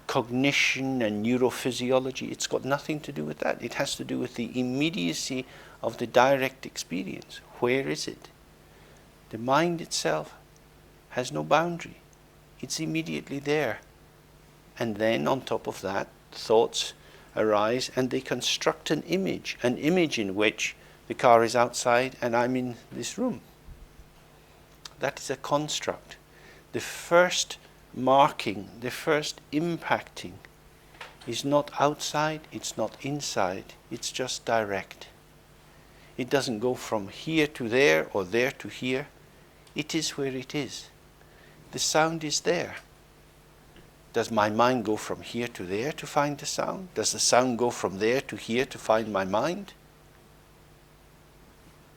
cognition and neurophysiology. It's got nothing to do with that. It has to do with the immediacy of the direct experience. Where is it? The mind itself has no boundary. It's immediately there. And then on top of that, thoughts arise and they construct an image in which the car is outside and I'm in this room. That is a construct. The first marking, the first impacting is not outside, it's not inside, it's just direct. It doesn't go from here to there or there to here. It is where it is. The sound is there. Does my mind go from here to there to find the sound? Does the sound go from there to here to find my mind?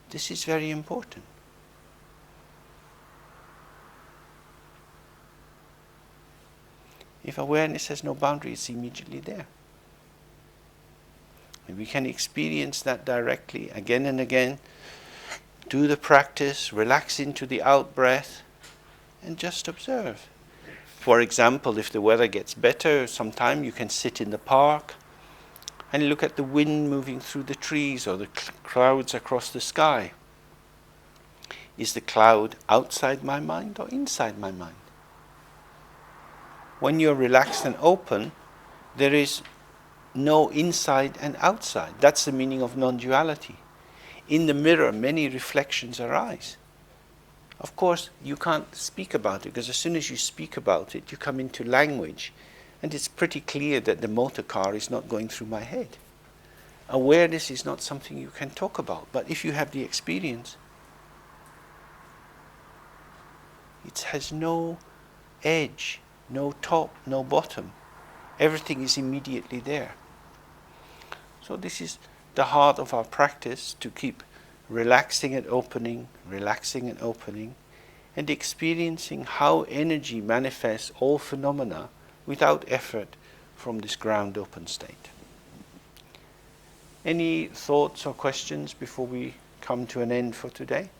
This is very important. If awareness has no boundary, it's immediately there. And we can experience that directly, again and again. Do the practice, relax into the out-breath, and just observe. For example, if the weather gets better, sometime you can sit in the park and look at the wind moving through the trees or the clouds across the sky. Is the cloud outside my mind or inside my mind? When you're relaxed and open, there is no inside and outside. That's the meaning of non-duality. In the mirror, many reflections arise. Of course, you can't speak about it, because as soon as you speak about it, you come into language, and it's pretty clear that the motor car is not going through my head. Awareness is not something you can talk about, but if you have the experience, it has no edge, no top, no bottom. Everything is immediately there. So this is the heart of our practice, to keep relaxing and opening, and experiencing how energy manifests all phenomena without effort from this ground open state. Any thoughts or questions before we come to an end for today?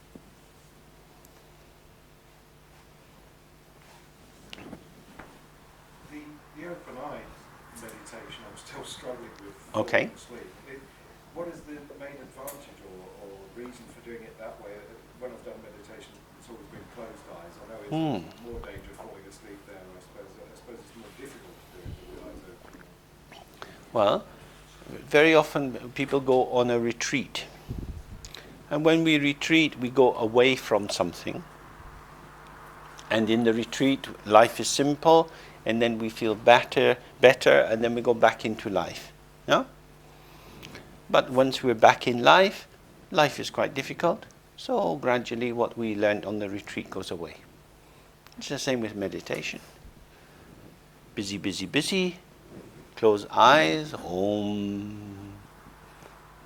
The open eye meditation, I'm still struggling with Okay. falling asleep. What is the main advantage or reason for doing it that way? When I've done meditation, it's always been closed eyes. I know it's more danger of falling asleep there. I suppose it's more difficult to do it with the eyes open. Well, very often people go on a retreat. And when we retreat, we go away from something. And in the retreat, life is simple, and then we feel better, and then we go back into life. No? But once we're back in life, life is quite difficult. So gradually what we learned on the retreat goes away. It's the same with meditation. Busy, busy, busy. Close eyes. Om.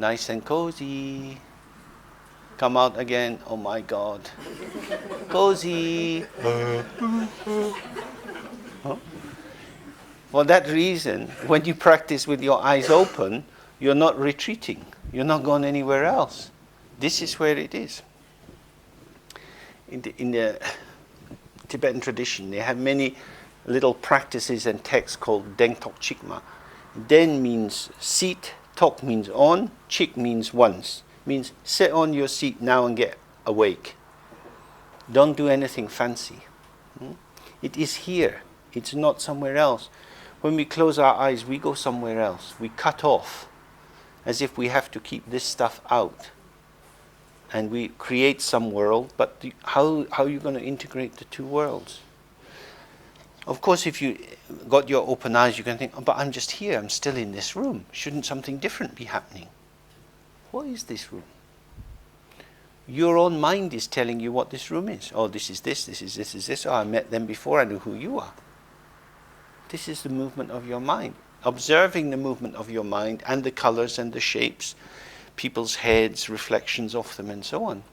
Nice and cozy. Come out again. Oh my God. Cozy. Huh? For that reason, when you practice with your eyes open, you're not retreating. You're not going anywhere else. This is where it is. In the Tibetan tradition, they have many little practices and texts called Deng Tok Chikma. Den means seat, Tok means on, Chik means once. Means sit on your seat now and get awake. Don't do anything fancy. It is here. It's not somewhere else. When we close our eyes, we go somewhere else. We cut off, as if we have to keep this stuff out. And we create some world, but how are you going to integrate the two worlds? Of course, if you got your open eyes, you can think, oh, but I'm just here, I'm still in this room. Shouldn't something different be happening? What is this room? Your own mind is telling you what this room is. Oh, this is this, this is this, this is this. Oh, I met them before, I know who you are. This is the movement of your mind. Observing the movement of your mind and the colors and the shapes, people's heads, reflections of them, and so on.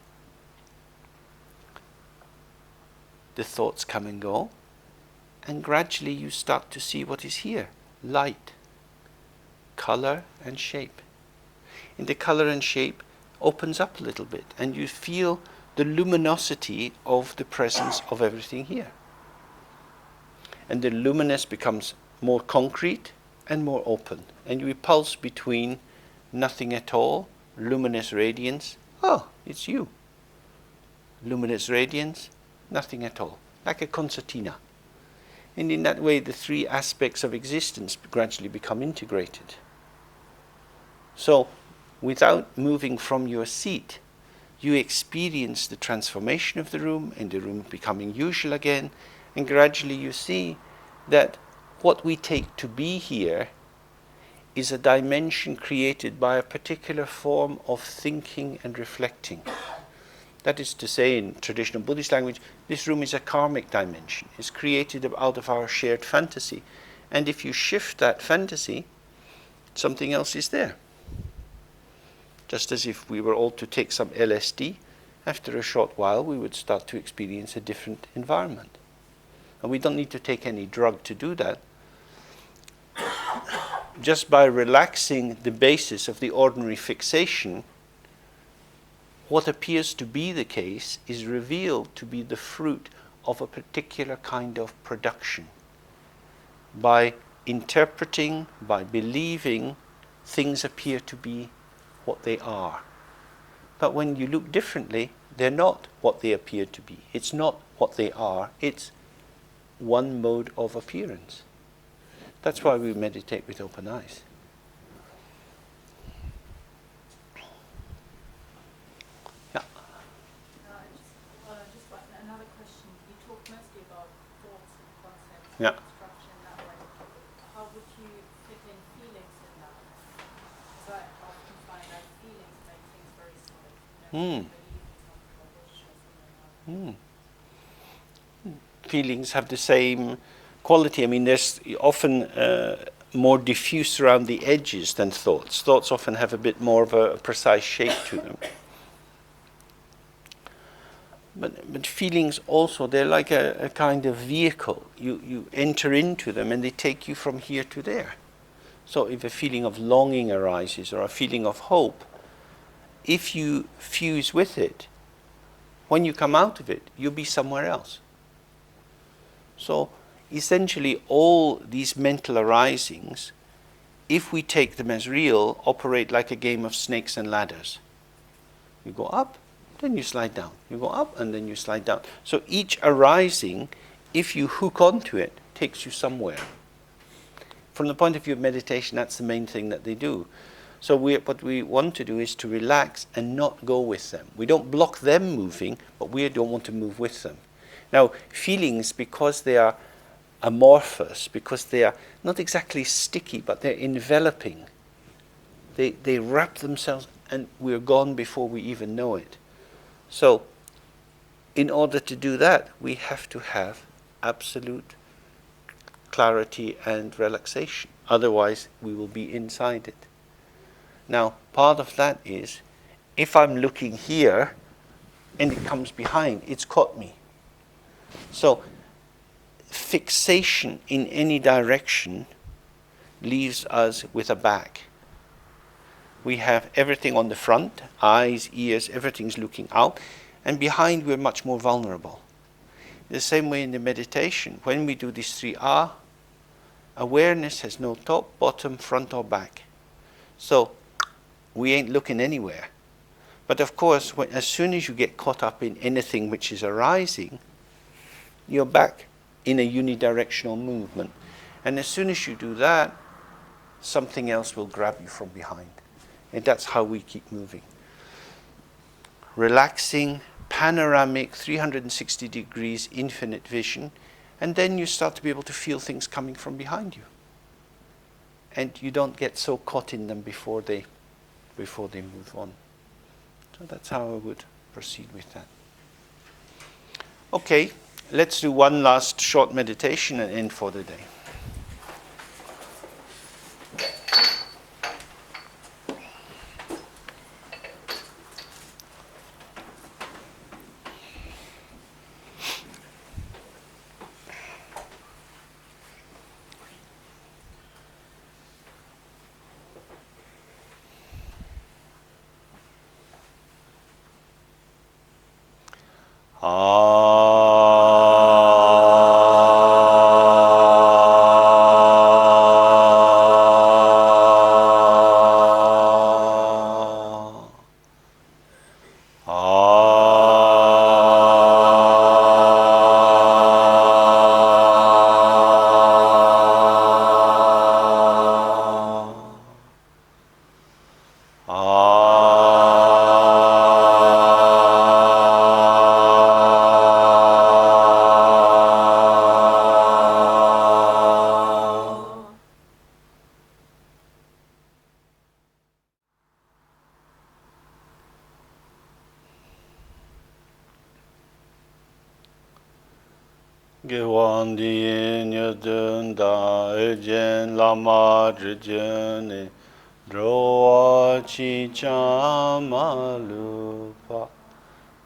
The thoughts come and go, and gradually you start to see what is here. Light, color and shape. And the color and shape opens up a little bit, and you feel the luminosity of the presence of everything here. And the luminous becomes more concrete and more open. And you pulse between nothing at all, luminous radiance, oh, it's you. Luminous radiance, nothing at all, like a concertina. And in that way, the three aspects of existence gradually become integrated. So, without moving from your seat, you experience the transformation of the room, and the room becoming usual again, and gradually you see that what we take to be here is a dimension created by a particular form of thinking and reflecting. That is to say, in traditional Buddhist language, this room is a karmic dimension. It's created out of our shared fantasy. And if you shift that fantasy, something else is there. Just as if we were all to take some LSD, after a short while we would start to experience a different environment. And we don't need to take any drug to do that. Just by relaxing the basis of the ordinary fixation, what appears to be the case is revealed to be the fruit of a particular kind of production. By interpreting, by believing, things appear to be what they are. But when you look differently, they're not what they appear to be. It's not what they are. It's one mode of appearance. That's why we meditate with open eyes. Yeah. Just another question. You talk mostly about thoughts and concepts Yeah. and structure in that way. How would you fit in feelings in that? Because I often find that feelings make things very solid. You know, believe in something or wish or something like that. Feelings have the same quality. I mean, there's often more diffuse around the edges than thoughts. Thoughts often have a bit more of a precise shape to them. But feelings also, they're like a kind of vehicle. You enter into them and they take you from here to there. So if a feeling of longing arises or a feeling of hope, if you fuse with it, when you come out of it, you'll be somewhere else. So essentially all these mental arisings, if we take them as real, operate like a game of snakes and ladders. You go up, then you slide down. You go up and then you slide down. So each arising, if you hook onto it, takes you somewhere. from the point of view of meditation, that's the main thing that they do. So what we want to do is to relax and not go with them. We don't block them moving, but we don't want to move with them. Now, feelings, because they are amorphous, because they are not exactly sticky, but they're enveloping. They wrap themselves, and we're gone before we even know it. So, in order to do that, we have to have absolute clarity and relaxation. Otherwise, we will be inside it. Now, part of that is, if I'm looking here, and it comes behind, it's caught me. So, fixation in any direction leaves us with a back. We have everything on the front, eyes, ears, everything's looking out, and behind we're much more vulnerable. The same way in the meditation, when we do this 3R, awareness has no top, bottom, front or back. So we ain't looking anywhere. But of course, as soon as you get caught up in anything which is arising, you're back in a unidirectional movement. And as soon as you do that, something else will grab you from behind. And that's how we keep moving. Relaxing, panoramic, 360 degrees, infinite vision. And then you start to be able to feel things coming from behind you. And you don't get so caught in them before they move on. So that's how I would proceed with that. Okay, let's do one last short meditation and end for the day. Gewandi nyadun da ejen lama drjene droa chi chamalupa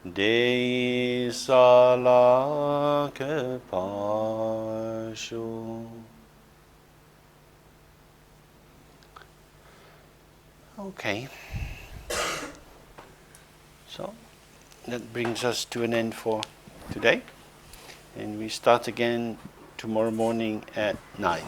dei sala ke pashu. Okay. So that brings us to an end for today. And we start again tomorrow morning at 9.